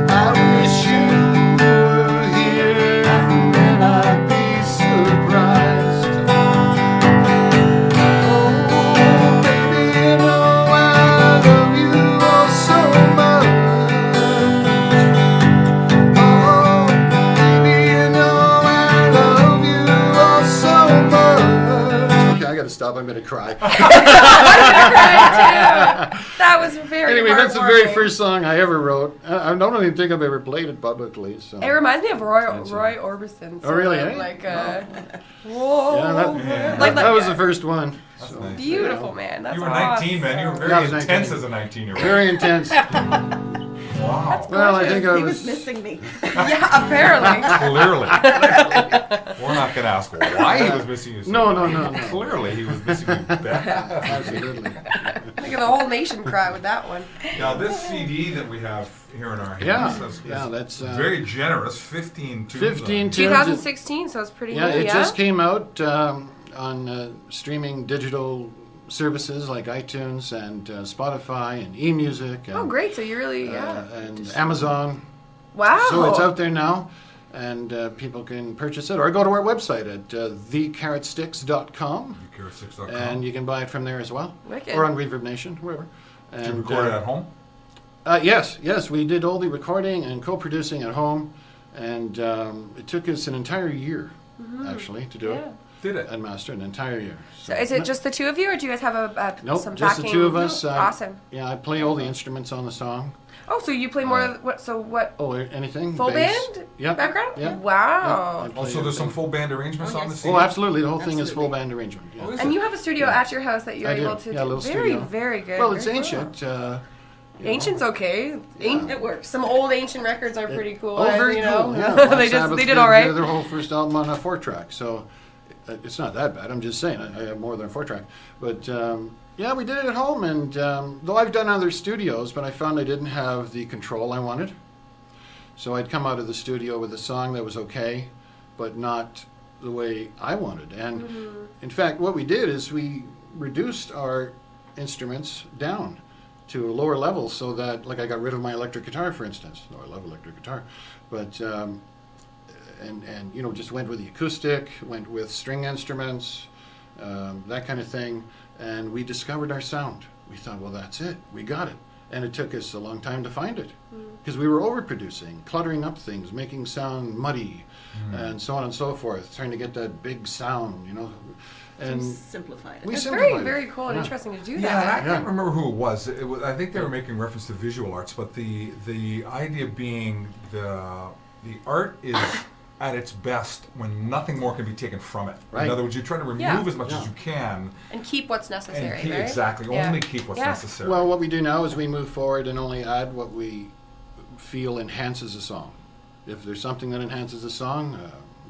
[SPEAKER 3] I wish you were here and then I'd be surprised. Oh, baby, you know I love you all so much. Oh, baby, you know I love you all so much. Okay, I gotta stop. I'm gonna cry.
[SPEAKER 2] That was very
[SPEAKER 3] Anyway, that's the very
[SPEAKER 2] heartwarming.
[SPEAKER 3] first song I ever wrote. I don't even think I've ever played it publicly. So.
[SPEAKER 2] It reminds me of Roy
[SPEAKER 3] That's it.
[SPEAKER 2] Orbison.
[SPEAKER 3] Oh, really,
[SPEAKER 2] sort of,
[SPEAKER 3] eh?
[SPEAKER 2] Like, whoa.
[SPEAKER 3] Yeah,
[SPEAKER 2] Like
[SPEAKER 3] that was the first one.
[SPEAKER 1] That's
[SPEAKER 3] So.
[SPEAKER 1] nice.
[SPEAKER 2] Beautiful, man. That's
[SPEAKER 1] You were 19, man. You were
[SPEAKER 2] awesome.
[SPEAKER 3] Yeah, I
[SPEAKER 1] very
[SPEAKER 3] was
[SPEAKER 1] intense
[SPEAKER 3] 19.
[SPEAKER 1] as a 19-year-old.
[SPEAKER 3] Very intense.
[SPEAKER 1] Wow.
[SPEAKER 3] Well, I think I
[SPEAKER 4] He
[SPEAKER 3] was.
[SPEAKER 4] was missing me.
[SPEAKER 2] Yeah, apparently.
[SPEAKER 1] Clearly. We're not going to ask why he was missing you. So
[SPEAKER 3] No,
[SPEAKER 1] much.
[SPEAKER 3] no.
[SPEAKER 1] Clearly, he was missing you bad.
[SPEAKER 3] Absolutely.
[SPEAKER 2] Look at the whole nation cry with that one.
[SPEAKER 1] Now, this CD that we have here in our hands
[SPEAKER 3] Yeah,
[SPEAKER 1] is
[SPEAKER 3] that's
[SPEAKER 1] very generous. 15 tunes.
[SPEAKER 3] 15 tunes.
[SPEAKER 2] 2016, so it's pretty
[SPEAKER 3] Yeah,
[SPEAKER 2] new,
[SPEAKER 3] it just came out on streaming digital services like iTunes and Spotify and eMusic. And,
[SPEAKER 2] Oh, great. So you really,
[SPEAKER 3] and Amazon.
[SPEAKER 2] Wow.
[SPEAKER 3] So it's out there now, and people can purchase it or go to our website at thecarrotsticks.com,
[SPEAKER 1] Carrotsticks.com.
[SPEAKER 3] and you can buy it from there as well,
[SPEAKER 2] Wicked.
[SPEAKER 3] or on Reverb Nation, wherever.
[SPEAKER 1] Did you
[SPEAKER 3] And,
[SPEAKER 1] record it at home?
[SPEAKER 3] Yes, we did all the recording and co-producing at home, and it took us an entire year, actually, to do
[SPEAKER 2] Yeah.
[SPEAKER 3] it
[SPEAKER 1] Did it?
[SPEAKER 3] and master an entire year.
[SPEAKER 2] So is it just the two of you, or do you guys have
[SPEAKER 3] Nope,
[SPEAKER 2] some
[SPEAKER 3] just the
[SPEAKER 2] backing?
[SPEAKER 3] two of us.
[SPEAKER 2] Awesome.
[SPEAKER 3] Yeah, I play all the instruments on the song.
[SPEAKER 2] Oh, so you play more? What? So what?
[SPEAKER 3] Oh, anything?
[SPEAKER 2] Full
[SPEAKER 3] Bass.
[SPEAKER 2] band?
[SPEAKER 3] Yeah.
[SPEAKER 2] Background?
[SPEAKER 3] Yeah.
[SPEAKER 2] Wow.
[SPEAKER 3] Yeah, I play
[SPEAKER 1] Also, there's some
[SPEAKER 3] everything.
[SPEAKER 1] full band arrangements
[SPEAKER 4] Oh,
[SPEAKER 1] on the
[SPEAKER 4] yes.
[SPEAKER 1] CD?
[SPEAKER 3] Oh, absolutely. The whole thing is full
[SPEAKER 4] Absolutely.
[SPEAKER 3] band arrangement. Yeah.
[SPEAKER 1] Oh, is
[SPEAKER 2] And you have a studio at your house that you're
[SPEAKER 3] I do.
[SPEAKER 2] able to
[SPEAKER 3] Yeah, a little
[SPEAKER 2] very,
[SPEAKER 3] studio.
[SPEAKER 2] very good.
[SPEAKER 3] Well, it's
[SPEAKER 2] Very
[SPEAKER 3] ancient.
[SPEAKER 2] cool.
[SPEAKER 3] You know.
[SPEAKER 2] Ancient's okay.
[SPEAKER 4] It works.
[SPEAKER 2] Some old ancient records are pretty cool.
[SPEAKER 3] Oh, very
[SPEAKER 2] you
[SPEAKER 3] cool.
[SPEAKER 2] know?
[SPEAKER 3] Yeah,
[SPEAKER 2] they
[SPEAKER 3] Black
[SPEAKER 2] just
[SPEAKER 3] Sabbath
[SPEAKER 2] they did all right.
[SPEAKER 3] did their whole first album on a 4-track, so it's not that bad. I'm just saying I have more than a 4-track. But yeah, we did it at home, and though I've done other studios, but I found I didn't have the control I wanted. So I'd come out of the studio with a song that was okay, but not the way I wanted. And in fact, what we did is we reduced our instruments down to a lower level, so that, like, I got rid of my electric guitar, for instance. No, I love electric guitar, but and you know, just went with the acoustic, went with string instruments, that kind of thing, and we discovered our sound. We thought, well, that's it, we got it, and it took us a long time to find it because we were overproducing, cluttering up things, making sound muddy, and so on and so forth, trying to get that big sound, you know, and
[SPEAKER 4] Simplify it.
[SPEAKER 3] we
[SPEAKER 2] It's
[SPEAKER 3] simplified
[SPEAKER 2] very,
[SPEAKER 3] it.
[SPEAKER 2] very cool and
[SPEAKER 3] Yeah.
[SPEAKER 2] interesting to do
[SPEAKER 1] Yeah,
[SPEAKER 2] that.
[SPEAKER 1] I can't remember who it was. I think they were making reference to visual arts, but the idea being the art is at its best when nothing more can be taken from it.
[SPEAKER 3] Right.
[SPEAKER 1] In other words, you try to remove
[SPEAKER 2] Yeah.
[SPEAKER 1] as much as
[SPEAKER 3] Yeah.
[SPEAKER 1] you can
[SPEAKER 2] And keep what's necessary,
[SPEAKER 1] and keep,
[SPEAKER 2] right?
[SPEAKER 1] exactly
[SPEAKER 2] Yeah.
[SPEAKER 1] only keep what's
[SPEAKER 2] Yeah.
[SPEAKER 1] necessary.
[SPEAKER 3] Well, what we do now is we move forward and only add what we feel enhances a song. If there's something that enhances a song,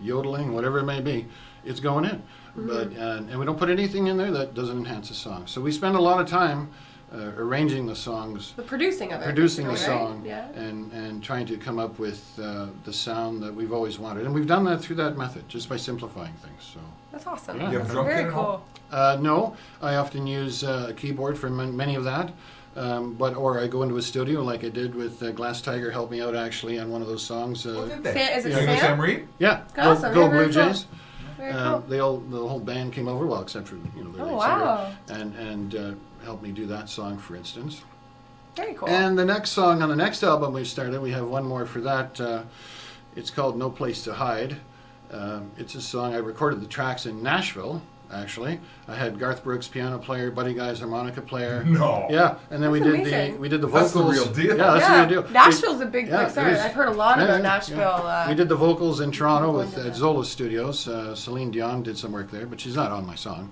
[SPEAKER 3] yodeling, whatever it may be, it's going in. But and we don't put anything in there that doesn't enhance a song. So we spend a lot of time arranging the songs,
[SPEAKER 2] The producing of it.
[SPEAKER 3] producing the
[SPEAKER 2] basically, right?
[SPEAKER 3] song,
[SPEAKER 2] Yeah.
[SPEAKER 3] and trying to come up with the sound that we've always wanted. And we've done that through that method, just by simplifying things. So.
[SPEAKER 2] That's awesome.
[SPEAKER 3] Yeah.
[SPEAKER 1] You have a drum
[SPEAKER 2] Very
[SPEAKER 1] kit at home?
[SPEAKER 2] cool.
[SPEAKER 3] No, I often use a keyboard for many of that, or I go into a studio like I did with Glass Tiger. Helped me out actually on one of those songs.
[SPEAKER 1] Oh, did they?
[SPEAKER 2] Is it
[SPEAKER 1] You know
[SPEAKER 2] Sam?
[SPEAKER 1] Sam Reed?
[SPEAKER 3] Yeah,
[SPEAKER 2] Awesome.
[SPEAKER 3] Go
[SPEAKER 2] Yeah, very
[SPEAKER 3] Blue
[SPEAKER 2] cool.
[SPEAKER 3] Jays.
[SPEAKER 2] Very cool.
[SPEAKER 3] The whole band came over, well, except for their
[SPEAKER 2] Oh,
[SPEAKER 3] lead
[SPEAKER 2] wow.
[SPEAKER 3] singer, and helped me do that song, for instance.
[SPEAKER 2] Very cool.
[SPEAKER 3] And the next song on the next album we started, we have one more for that. It's called No Place to Hide. It's a song I recorded the tracks in Nashville. Actually, I had Garth Brooks piano player, Buddy Guy's harmonica player.
[SPEAKER 1] No.
[SPEAKER 3] Yeah, and then
[SPEAKER 2] That's
[SPEAKER 3] we did
[SPEAKER 2] amazing.
[SPEAKER 3] the
[SPEAKER 1] That's the
[SPEAKER 3] vocals.
[SPEAKER 1] real deal.
[SPEAKER 3] Yeah, that's
[SPEAKER 2] yeah.
[SPEAKER 3] the real deal.
[SPEAKER 2] Nashville's a big,
[SPEAKER 3] Yeah,
[SPEAKER 2] big
[SPEAKER 3] it
[SPEAKER 2] start.
[SPEAKER 3] is.
[SPEAKER 2] I've heard a lot
[SPEAKER 3] Yeah,
[SPEAKER 2] about
[SPEAKER 3] yeah,
[SPEAKER 2] Nashville.
[SPEAKER 3] we did the vocals in Toronto
[SPEAKER 2] People
[SPEAKER 3] with
[SPEAKER 2] into that.
[SPEAKER 3] Zola Studios. Celine Dion did some work there, but she's not on my song.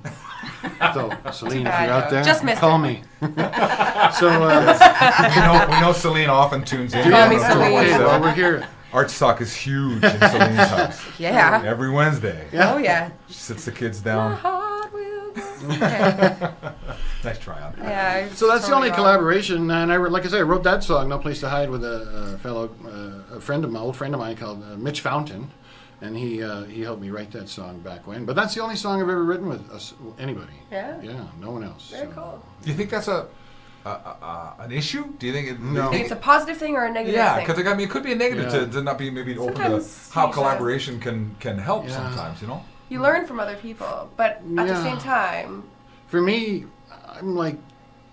[SPEAKER 3] So, Celine, if
[SPEAKER 2] bad,
[SPEAKER 3] you're out
[SPEAKER 2] though.
[SPEAKER 3] there,
[SPEAKER 2] Just missed
[SPEAKER 3] call
[SPEAKER 2] it.
[SPEAKER 3] me. So,
[SPEAKER 1] we know Celine often tunes in.
[SPEAKER 2] Call me
[SPEAKER 1] on
[SPEAKER 2] Celine.
[SPEAKER 3] okay,
[SPEAKER 1] 2.7.
[SPEAKER 3] well, we're here.
[SPEAKER 1] ArtsTalk is huge in Celine's house.
[SPEAKER 2] Yeah.
[SPEAKER 1] Every Wednesday.
[SPEAKER 3] Yeah.
[SPEAKER 2] Oh, yeah.
[SPEAKER 1] She sits the kids
[SPEAKER 2] My
[SPEAKER 1] down.
[SPEAKER 2] heart will go. Okay.
[SPEAKER 1] Nice try on.
[SPEAKER 2] Yeah.
[SPEAKER 3] So that's the only
[SPEAKER 2] totally wrong.
[SPEAKER 3] collaboration, and like I said, I wrote that song, "No Place to Hide," with a old friend of mine called Mitch Fountain, and he helped me write that song back when. But that's the only song I've ever written with anybody.
[SPEAKER 2] Yeah.
[SPEAKER 3] Yeah, no one else.
[SPEAKER 2] Very
[SPEAKER 3] so.
[SPEAKER 2] cool.
[SPEAKER 1] Do you think that's an issue? Do you think it?
[SPEAKER 3] No.
[SPEAKER 2] Think it's a positive thing or a negative
[SPEAKER 1] Yeah,
[SPEAKER 2] thing?
[SPEAKER 1] because I mean, it could be a negative
[SPEAKER 3] Yeah.
[SPEAKER 1] to not be maybe open to
[SPEAKER 2] Sometimes
[SPEAKER 1] how
[SPEAKER 2] you
[SPEAKER 1] collaboration can help
[SPEAKER 3] Yeah.
[SPEAKER 1] sometimes. You know.
[SPEAKER 2] You learn from other people, but at the
[SPEAKER 3] Yeah.
[SPEAKER 2] same time,
[SPEAKER 3] For me, I'm like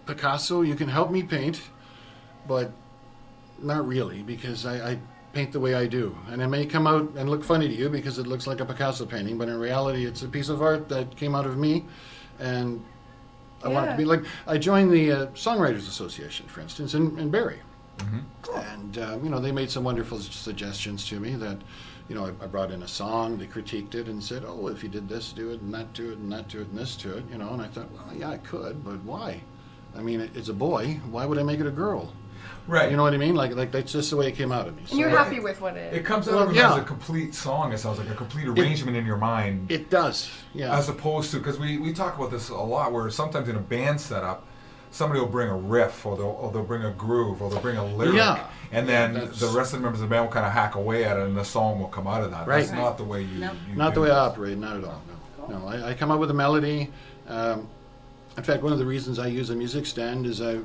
[SPEAKER 3] Picasso. You can help me paint, but not really, because I paint the way I do, and it may come out and look funny to you because it looks like a Picasso painting, but in reality, it's a piece of art that came out of me, and I want it to be like. I joined the Songwriters Association, for instance, in Barrie. And they made some wonderful suggestions to me that, I brought in a song, they critiqued it and said, oh, if you did this, do it, and that to it, and that to it, and this to it, and I thought, well, yeah, I could, but why? I mean, it's a boy. Why would I make it a girl?
[SPEAKER 1] Right.
[SPEAKER 3] You know what I mean? Like that's just the way it came out of me.
[SPEAKER 2] and you're
[SPEAKER 3] So
[SPEAKER 2] happy with what it
[SPEAKER 1] It
[SPEAKER 2] is.
[SPEAKER 1] comes out
[SPEAKER 3] Well,
[SPEAKER 1] of it
[SPEAKER 3] yeah.
[SPEAKER 1] as a complete song. It sounds like a complete arrangement in your mind.
[SPEAKER 3] it does, yeah.
[SPEAKER 1] As opposed to, because we talk about this a lot, where sometimes in a band setup, somebody will bring a riff, or they'll bring a groove, or they'll bring a lyric,
[SPEAKER 3] Yeah.
[SPEAKER 1] and then
[SPEAKER 3] That's-
[SPEAKER 1] the rest of the members of the band will kind of hack away at it, and the song will come out of that.
[SPEAKER 3] Right.
[SPEAKER 1] That's not the way you.
[SPEAKER 4] No.
[SPEAKER 1] you
[SPEAKER 3] Not
[SPEAKER 1] do
[SPEAKER 3] the way I
[SPEAKER 1] this.
[SPEAKER 3] operate, not at all. No, I come up with a melody. In fact, one of the reasons I use a music stand is I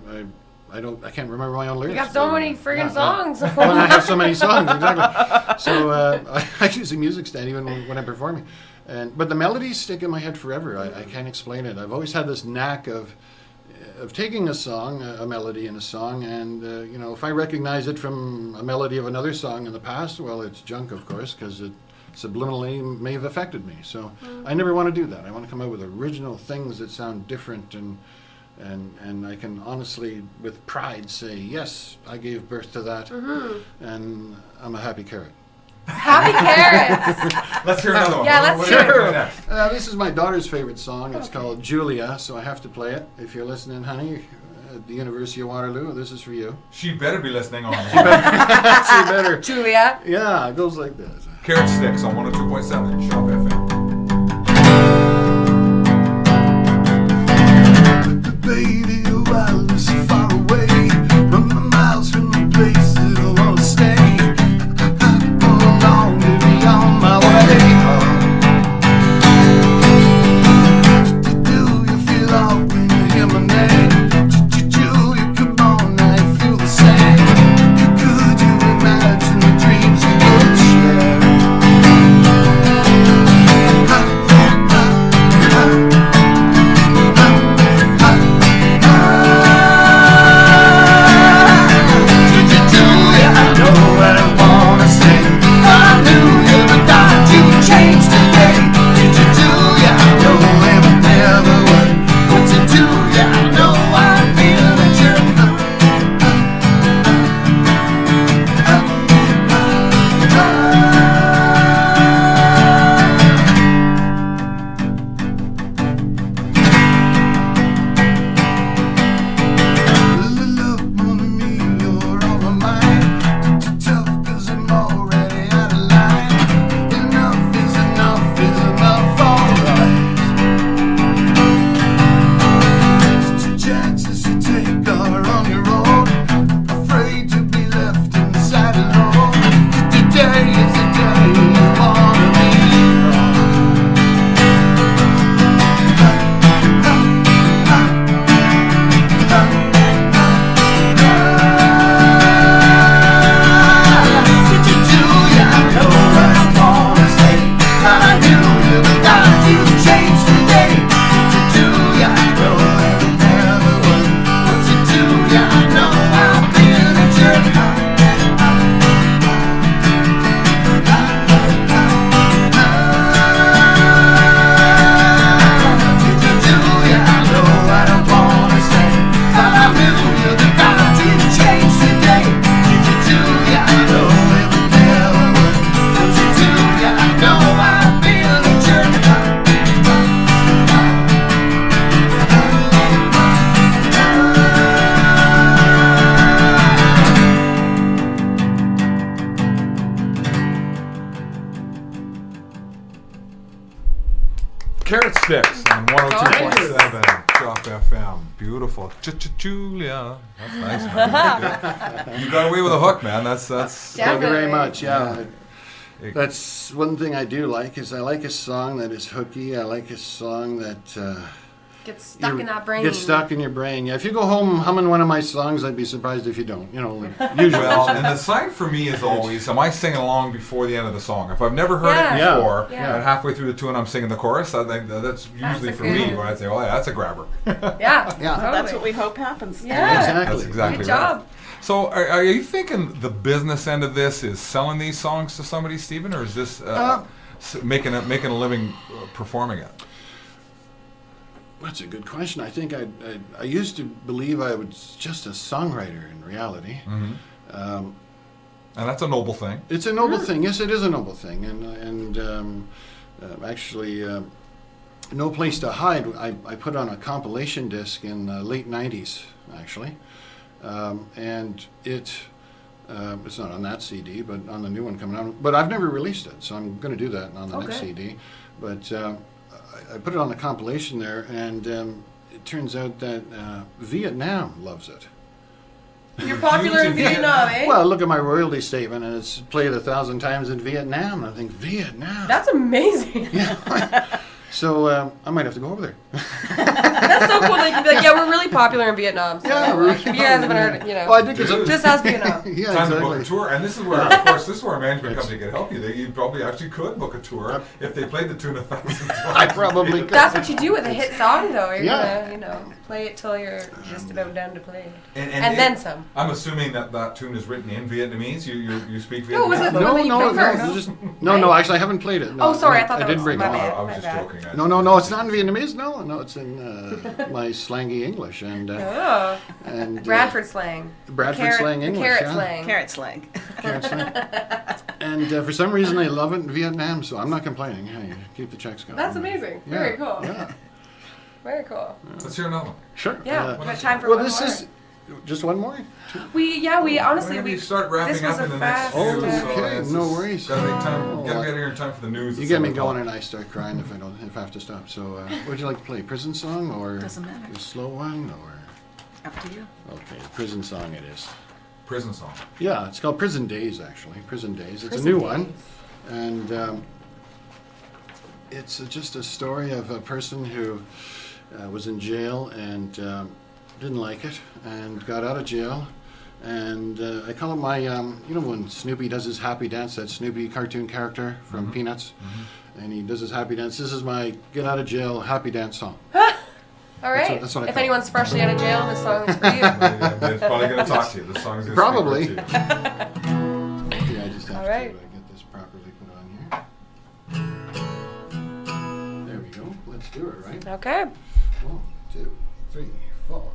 [SPEAKER 3] can't remember my own lyrics.
[SPEAKER 2] You got so many friggin' songs.
[SPEAKER 3] Well, I have so many songs, exactly. So I use a music stand even when I'm performing. But the melodies stick in my head forever. I can't explain it. I've always had this knack of taking a song, a melody in a song, and if I recognize it from a melody of another song in the past, well, it's junk, of course, because it subliminally may have affected me. So I never want to do that. I want to come up with original things that sound different, and I can honestly, with pride, say, yes, I gave birth to that, and I'm a happy carrot.
[SPEAKER 2] Happy carrots.
[SPEAKER 1] Let's hear another one.
[SPEAKER 2] Yeah,
[SPEAKER 1] What-
[SPEAKER 2] let's
[SPEAKER 1] what are you
[SPEAKER 2] hear
[SPEAKER 1] gonna
[SPEAKER 2] it.
[SPEAKER 1] play next?
[SPEAKER 3] This is my daughter's favorite song. It's called Julia, so I have to play it. If you're listening, honey, at the University of Waterloo, this is for you.
[SPEAKER 1] She better be listening on.
[SPEAKER 3] See better.
[SPEAKER 2] Julia.
[SPEAKER 3] Yeah, it goes like this.
[SPEAKER 1] Carrot Sticks on 102.7 Shop FM.
[SPEAKER 5] Baby, your wildness so far away. Run the miles from the place that I wanna stay. All along to be on my way. Do you feel all when you hear my name? Julia, come on, I feel the same. Could you imagine the dreams you would share?
[SPEAKER 1] Carrot Sticks on 102.7 Drop FM. Beautiful. Julia. That's nice, man. You got away with a hook, man. That's
[SPEAKER 3] Thank you very
[SPEAKER 2] Definitely.
[SPEAKER 3] much. Yeah.
[SPEAKER 1] Yeah.
[SPEAKER 3] That's one thing I do like is I like a song that is hooky. I like a song that
[SPEAKER 2] Get stuck in that brain.
[SPEAKER 3] Get stuck in your brain. Yeah, if you go home humming one of my songs, I'd be surprised if you don't. You know, usually.
[SPEAKER 1] Well, and the sign for me is always, am I singing along before the end of the song? If I've never heard it
[SPEAKER 2] Yeah.
[SPEAKER 1] before,
[SPEAKER 2] Yeah.
[SPEAKER 1] and halfway through the tune I'm singing the chorus, I think that's usually
[SPEAKER 2] a
[SPEAKER 1] for
[SPEAKER 2] good-
[SPEAKER 1] me where I'd say, oh yeah, that's a grabber.
[SPEAKER 2] Yeah.
[SPEAKER 3] Yeah.
[SPEAKER 2] Totally.
[SPEAKER 4] That's what we hope happens.
[SPEAKER 2] Yeah.
[SPEAKER 3] Exactly.
[SPEAKER 1] That's exactly
[SPEAKER 2] Good
[SPEAKER 1] right.
[SPEAKER 2] job.
[SPEAKER 1] So, are you thinking the business end of this is selling these songs to somebody, Stephen, or is this making a living performing it?
[SPEAKER 3] That's a good question. I think I used to believe I was just a songwriter in reality.
[SPEAKER 1] Mm-hmm. And that's a noble thing.
[SPEAKER 3] It's a noble thing. Yes, it is a noble thing. And actually, No Place to Hide, I put on a compilation disc in the late 90s, actually. And it's not on that CD, but on the new one coming out. But I've never released it, so I'm going to do that on the next
[SPEAKER 2] Okay.
[SPEAKER 3] CD. But I put it on the compilation there, and it turns out that Vietnam loves it.
[SPEAKER 2] You're popular in Vietnam, eh?
[SPEAKER 3] Well, look at my royalty statement, and it's played 1,000 times in Vietnam. And I think, Vietnam?
[SPEAKER 2] That's amazing.
[SPEAKER 3] Yeah. So I might have to go over there.
[SPEAKER 2] That's so cool. They can be like, yeah, we're really popular in Vietnam. So like, if you guys haven't heard, you know,
[SPEAKER 3] Well, I think it's a,
[SPEAKER 2] just ask Vietnam.
[SPEAKER 3] yeah,
[SPEAKER 1] Time to book
[SPEAKER 3] exactly.
[SPEAKER 1] a tour, and this is where, of course, this is where a management company can help you. You probably actually could book a tour if they played the tune 1,000 times.
[SPEAKER 3] I probably could.
[SPEAKER 2] That's what you do with a hit song, though. You're
[SPEAKER 3] Yeah.
[SPEAKER 2] gonna, you know, play it till you're just about done to play it,
[SPEAKER 1] And
[SPEAKER 2] and then some.
[SPEAKER 1] I'm assuming that tune is written in Vietnamese. You speak Vietnamese.
[SPEAKER 2] No, was it the
[SPEAKER 3] No,
[SPEAKER 2] one that you
[SPEAKER 3] no,
[SPEAKER 2] played
[SPEAKER 3] no,
[SPEAKER 2] first?
[SPEAKER 3] just, no, actually, I haven't played it. No,
[SPEAKER 2] Oh, sorry, I
[SPEAKER 3] no,
[SPEAKER 2] thought that
[SPEAKER 3] did
[SPEAKER 2] was
[SPEAKER 3] bring
[SPEAKER 2] my
[SPEAKER 3] it.
[SPEAKER 2] bad.
[SPEAKER 1] I was
[SPEAKER 2] My
[SPEAKER 1] just
[SPEAKER 2] bad.
[SPEAKER 1] joking.
[SPEAKER 3] No, it's not in Vietnamese. No, it's in my slangy English and
[SPEAKER 2] Oh,
[SPEAKER 3] and
[SPEAKER 2] Bradford slang.
[SPEAKER 3] Bradford
[SPEAKER 2] Carrot-
[SPEAKER 3] slang
[SPEAKER 2] the
[SPEAKER 3] English.
[SPEAKER 2] carrot
[SPEAKER 3] yeah.
[SPEAKER 2] slang.
[SPEAKER 4] Carrot slang.
[SPEAKER 3] Carrot slang. And for some reason, they love it in Vietnam, so I'm not complaining. Hey, keep the checks going.
[SPEAKER 2] That's amazing.
[SPEAKER 3] Yeah,
[SPEAKER 2] Very cool.
[SPEAKER 3] Yeah,
[SPEAKER 2] Very cool.
[SPEAKER 1] Let's hear another one.
[SPEAKER 3] sure.
[SPEAKER 2] Yeah, we got time for
[SPEAKER 3] well,
[SPEAKER 2] one
[SPEAKER 3] this
[SPEAKER 2] more.
[SPEAKER 3] is just one more.
[SPEAKER 2] We honestly
[SPEAKER 1] Whenever
[SPEAKER 2] we
[SPEAKER 1] you start wrapping
[SPEAKER 2] this was
[SPEAKER 1] up in
[SPEAKER 2] a
[SPEAKER 1] the next
[SPEAKER 2] fast.
[SPEAKER 1] few,
[SPEAKER 3] Okay,
[SPEAKER 1] it's
[SPEAKER 3] no
[SPEAKER 1] just
[SPEAKER 3] worries.
[SPEAKER 1] Gotta make time.
[SPEAKER 3] Oh,
[SPEAKER 1] Gotta get out of here in time for the news.
[SPEAKER 3] You
[SPEAKER 1] at
[SPEAKER 3] get me
[SPEAKER 1] 7
[SPEAKER 3] going,
[SPEAKER 1] o'clock.
[SPEAKER 3] and I start crying if I have to stop. So, what would you like to play? Prison song or
[SPEAKER 4] Doesn't matter.
[SPEAKER 3] a slow one or?
[SPEAKER 4] Up to you.
[SPEAKER 3] Okay, prison song it is.
[SPEAKER 1] Prison song.
[SPEAKER 3] Yeah, it's called Prison Days actually. Prison Days. It's
[SPEAKER 2] Prison
[SPEAKER 3] a new
[SPEAKER 2] Days.
[SPEAKER 3] one, and it's just a story of a person who was in jail and didn't like it and got out of jail. And I call it my, you know, when Snoopy does his happy dance, that Snoopy cartoon character from Peanuts, and he does his happy dance. This is my get out of jail happy dance song.
[SPEAKER 2] All right.
[SPEAKER 3] that's what I
[SPEAKER 2] if
[SPEAKER 3] call it.
[SPEAKER 2] anyone's freshly out of jail, this song is for you.
[SPEAKER 1] It's probably gonna talk to you. The song is gonna
[SPEAKER 3] Probably.
[SPEAKER 1] speak right to you.
[SPEAKER 3] Yeah, I just have
[SPEAKER 2] All
[SPEAKER 3] to
[SPEAKER 2] right.
[SPEAKER 3] get this properly put on here. There we go. Let's do it, right?
[SPEAKER 2] Okay.
[SPEAKER 3] 1, 2, 3, 4.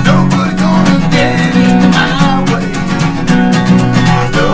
[SPEAKER 5] Nobody gonna get in my way. No.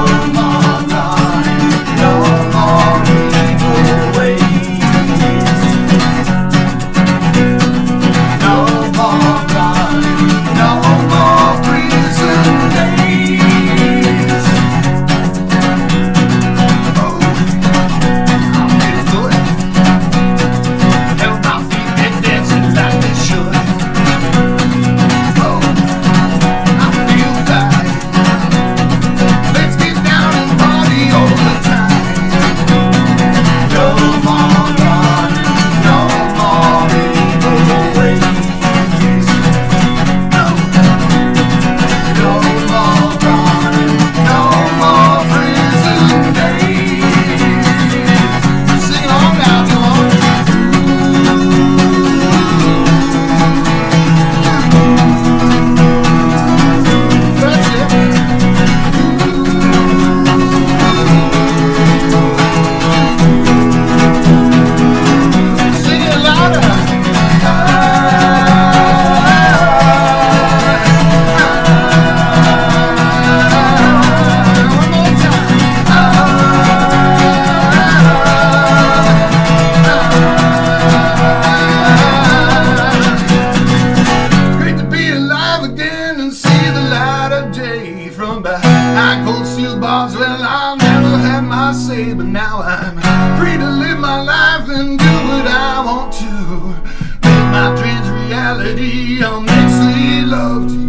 [SPEAKER 5] reality. I'll make sweet love to you.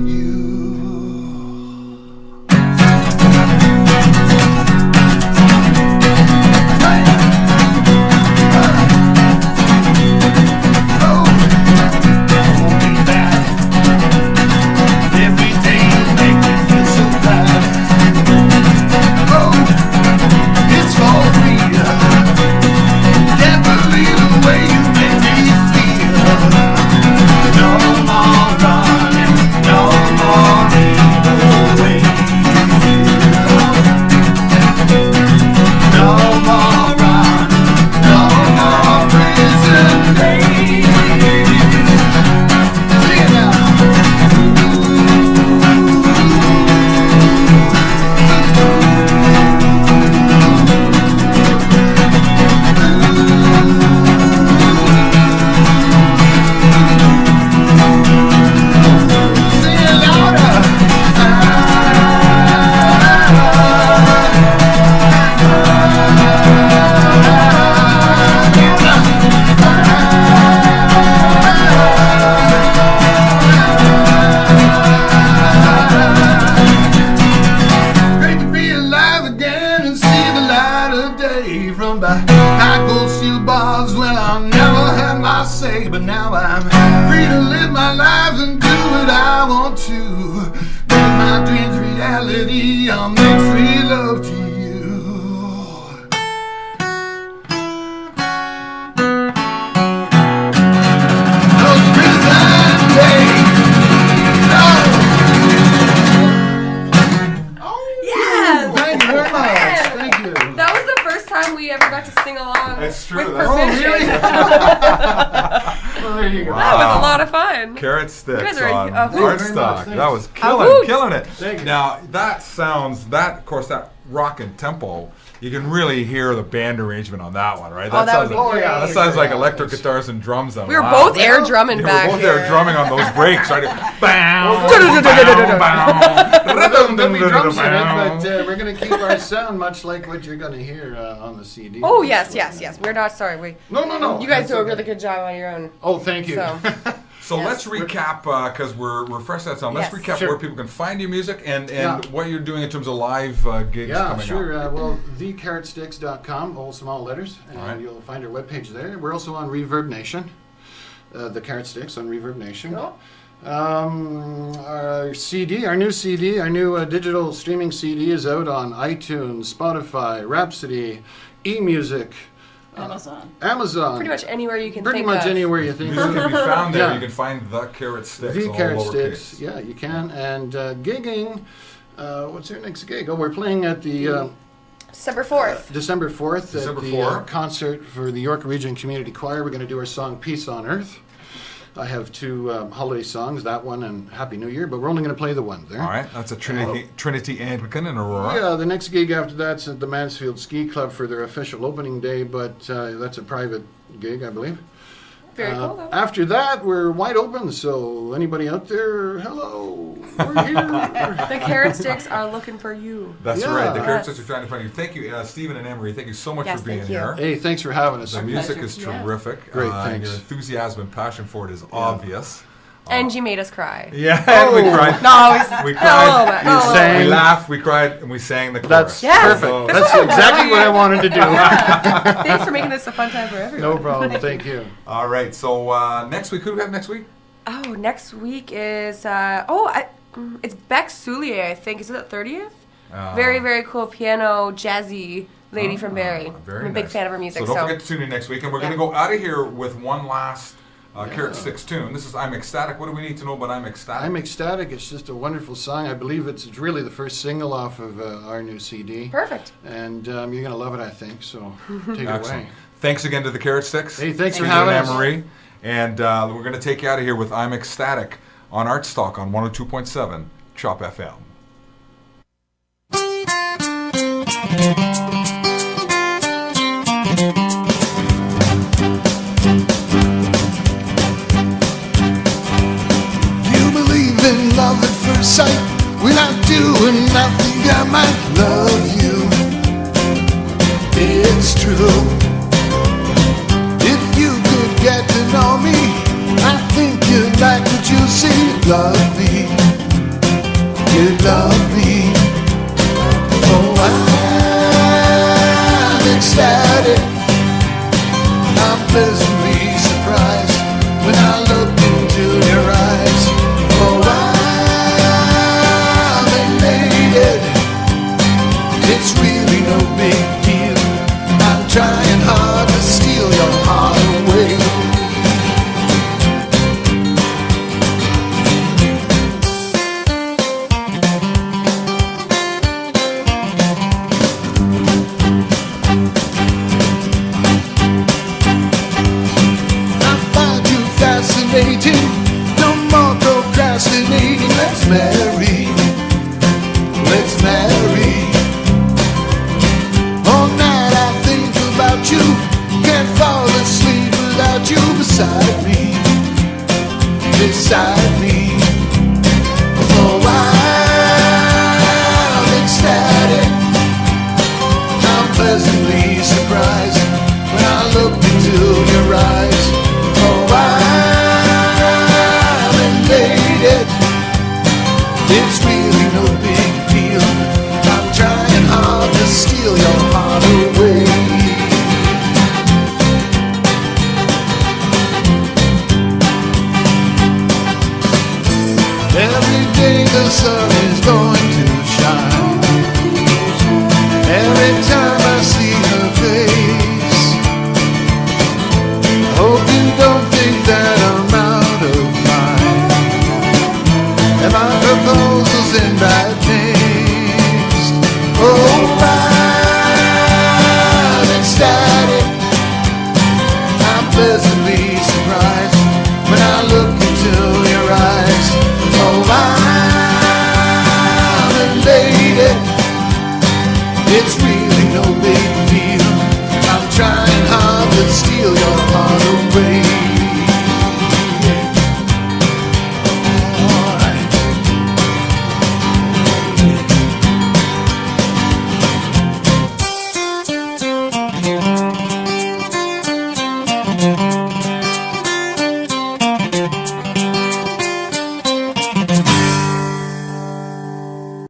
[SPEAKER 5] But now I'm free to live my life and do what I want to. Make my dreams reality. I'll make sweet love to you. Those prison days.
[SPEAKER 2] Yes!
[SPEAKER 3] Thank you very much. Thank you.
[SPEAKER 2] That was the first time we ever got to sing along.
[SPEAKER 1] That's true.
[SPEAKER 2] With
[SPEAKER 1] That's
[SPEAKER 2] permission.
[SPEAKER 3] Well, there you go.
[SPEAKER 2] That was a lot of fun.
[SPEAKER 1] Carrot Sticks
[SPEAKER 2] guys are-
[SPEAKER 1] on
[SPEAKER 2] oh,
[SPEAKER 3] very much,
[SPEAKER 1] ArtsTalk.
[SPEAKER 3] thanks.
[SPEAKER 1] That was
[SPEAKER 2] hoot.
[SPEAKER 1] killing it.
[SPEAKER 3] Thank you.
[SPEAKER 1] Now that sounds of course that rock and tempo. You can really hear the band arrangement on that one, right?
[SPEAKER 2] Oh, that would
[SPEAKER 1] sounds
[SPEAKER 2] be
[SPEAKER 1] like,
[SPEAKER 2] great.
[SPEAKER 1] that sounds like
[SPEAKER 3] Yeah,
[SPEAKER 1] electric
[SPEAKER 3] it's-
[SPEAKER 1] guitars and drums.
[SPEAKER 2] We were both air drumming
[SPEAKER 1] You
[SPEAKER 2] back
[SPEAKER 1] were both
[SPEAKER 2] here.
[SPEAKER 1] there drumming on those breaks, right? Bow,
[SPEAKER 3] Don't be drum set it, but we're going to keep our sound much like what you're going to hear on the CD.
[SPEAKER 2] Oh, yes. We're not sorry.
[SPEAKER 3] No.
[SPEAKER 2] You guys
[SPEAKER 3] That's
[SPEAKER 2] do a
[SPEAKER 3] okay.
[SPEAKER 2] really good job on your own.
[SPEAKER 3] Oh, thank you.
[SPEAKER 2] So.
[SPEAKER 1] So
[SPEAKER 2] Yes.
[SPEAKER 1] let's recap because we're fresh that sound. Let's
[SPEAKER 2] Yes.
[SPEAKER 1] recap
[SPEAKER 3] Sure.
[SPEAKER 1] where people can find your music and
[SPEAKER 3] Yeah.
[SPEAKER 1] what you're doing in terms of live gigs
[SPEAKER 3] Yeah,
[SPEAKER 1] coming
[SPEAKER 3] sure.
[SPEAKER 1] up.
[SPEAKER 3] Well, thecarrotsticks.com, all small letters, and
[SPEAKER 1] All right.
[SPEAKER 3] you'll find our webpage there. We're also on Reverb Nation, the Carrot Sticks on Reverb Nation.
[SPEAKER 2] Cool.
[SPEAKER 3] Our CD, our new CD, our new digital streaming CD is out on iTunes, Spotify, Rhapsody, eMusic, Amazon.
[SPEAKER 2] Pretty much anywhere you can
[SPEAKER 3] Pretty
[SPEAKER 2] think
[SPEAKER 3] much
[SPEAKER 2] of.
[SPEAKER 3] anywhere you think
[SPEAKER 1] Music
[SPEAKER 3] of.
[SPEAKER 1] can be found there.
[SPEAKER 3] Yeah.
[SPEAKER 1] You can find the Carrot Sticks.
[SPEAKER 3] The
[SPEAKER 1] all
[SPEAKER 3] Carrot
[SPEAKER 1] lowercase.
[SPEAKER 3] Sticks, yeah, you can. And gigging, what's our next gig? Oh, we're playing at the
[SPEAKER 2] December 4th.
[SPEAKER 3] December 4th
[SPEAKER 1] December
[SPEAKER 3] at the
[SPEAKER 1] 4th.
[SPEAKER 3] concert for the York Region Community Choir. We're going to do our song Peace on Earth. I have two holiday songs, that one and Happy New Year, but we're only going to play the one there.
[SPEAKER 1] All right, that's a Trinity Anglican in Aurora.
[SPEAKER 3] Yeah, the next gig after that's at the Mansfield Ski Club for their official opening day, but that's a private gig, I believe.
[SPEAKER 2] Very cool, though.
[SPEAKER 3] After that, we're wide open, so anybody out there, hello, we're here.
[SPEAKER 2] The Carrot Sticks are looking for you.
[SPEAKER 1] That's
[SPEAKER 3] Yeah.
[SPEAKER 1] right. The Carrot
[SPEAKER 2] Yes.
[SPEAKER 1] Sticks are trying to find you. Thank you, Stephen and Emery. Thank you so much
[SPEAKER 2] Yes,
[SPEAKER 1] for being
[SPEAKER 2] thank you.
[SPEAKER 1] here.
[SPEAKER 3] Hey, thanks for having us.
[SPEAKER 1] The music is terrific.
[SPEAKER 3] Great, thanks.
[SPEAKER 1] Your enthusiasm and passion for it is obvious.
[SPEAKER 2] Angie made us cry.
[SPEAKER 1] Yeah, and we cried.
[SPEAKER 2] No,
[SPEAKER 1] We
[SPEAKER 2] no,
[SPEAKER 1] cried.
[SPEAKER 2] no, no.
[SPEAKER 3] sang.
[SPEAKER 1] We laughed. We cried, and we sang the chorus.
[SPEAKER 3] That's
[SPEAKER 2] Yes.
[SPEAKER 3] perfect.
[SPEAKER 1] So-
[SPEAKER 3] That's exactly what I wanted to do.
[SPEAKER 2] Thanks for making this a fun time for everyone.
[SPEAKER 3] No problem. Thank you.
[SPEAKER 1] All right. So next week, who do we have next week?
[SPEAKER 2] Oh, next week is it's Beck Soulier, I think. Is it the 30th? Very, very cool piano, jazzy lady from Barrie.
[SPEAKER 1] Very
[SPEAKER 2] I'm a big
[SPEAKER 1] nice.
[SPEAKER 2] fan of her music.
[SPEAKER 1] So don't forget to tune in next week, and we're going to go out of here with one last Carrot Sticks tune. This is I'm Ecstatic. What do we need to know about I'm Ecstatic?
[SPEAKER 3] I'm ecstatic. It's just a wonderful song. I believe it's really the first single off of our new CD.
[SPEAKER 2] Perfect.
[SPEAKER 3] And you're going to love it, I think. So take it
[SPEAKER 1] Excellent.
[SPEAKER 3] away.
[SPEAKER 1] Thanks again to the Carrot Sticks.
[SPEAKER 3] Hey, thanks for
[SPEAKER 1] Susan
[SPEAKER 3] having
[SPEAKER 1] and
[SPEAKER 3] us.
[SPEAKER 1] Anne-Marie. And we're going to take you out of here with I'm Ecstatic on ArtsTalk on 102.7 Chop FM.
[SPEAKER 5] You believe in love at first sight. Without doing nothing, I might love you. It's true. If you could get to know me, I think you like what you see. Love me, you love me. Oh, I'm ecstatic. I'm pleasantly surprised when I look into your eyes. Oh, I'm elated. It's really no big deal. I'm trying hard to steal your heart away. No more procrastinating. Let's marry. Let's marry. All night I think about you. Can't fall asleep without you beside me. Beside me. Oh, I'm ecstatic. I'm pleasantly surprised when I look into your eyes. Oh, I'm elated. It's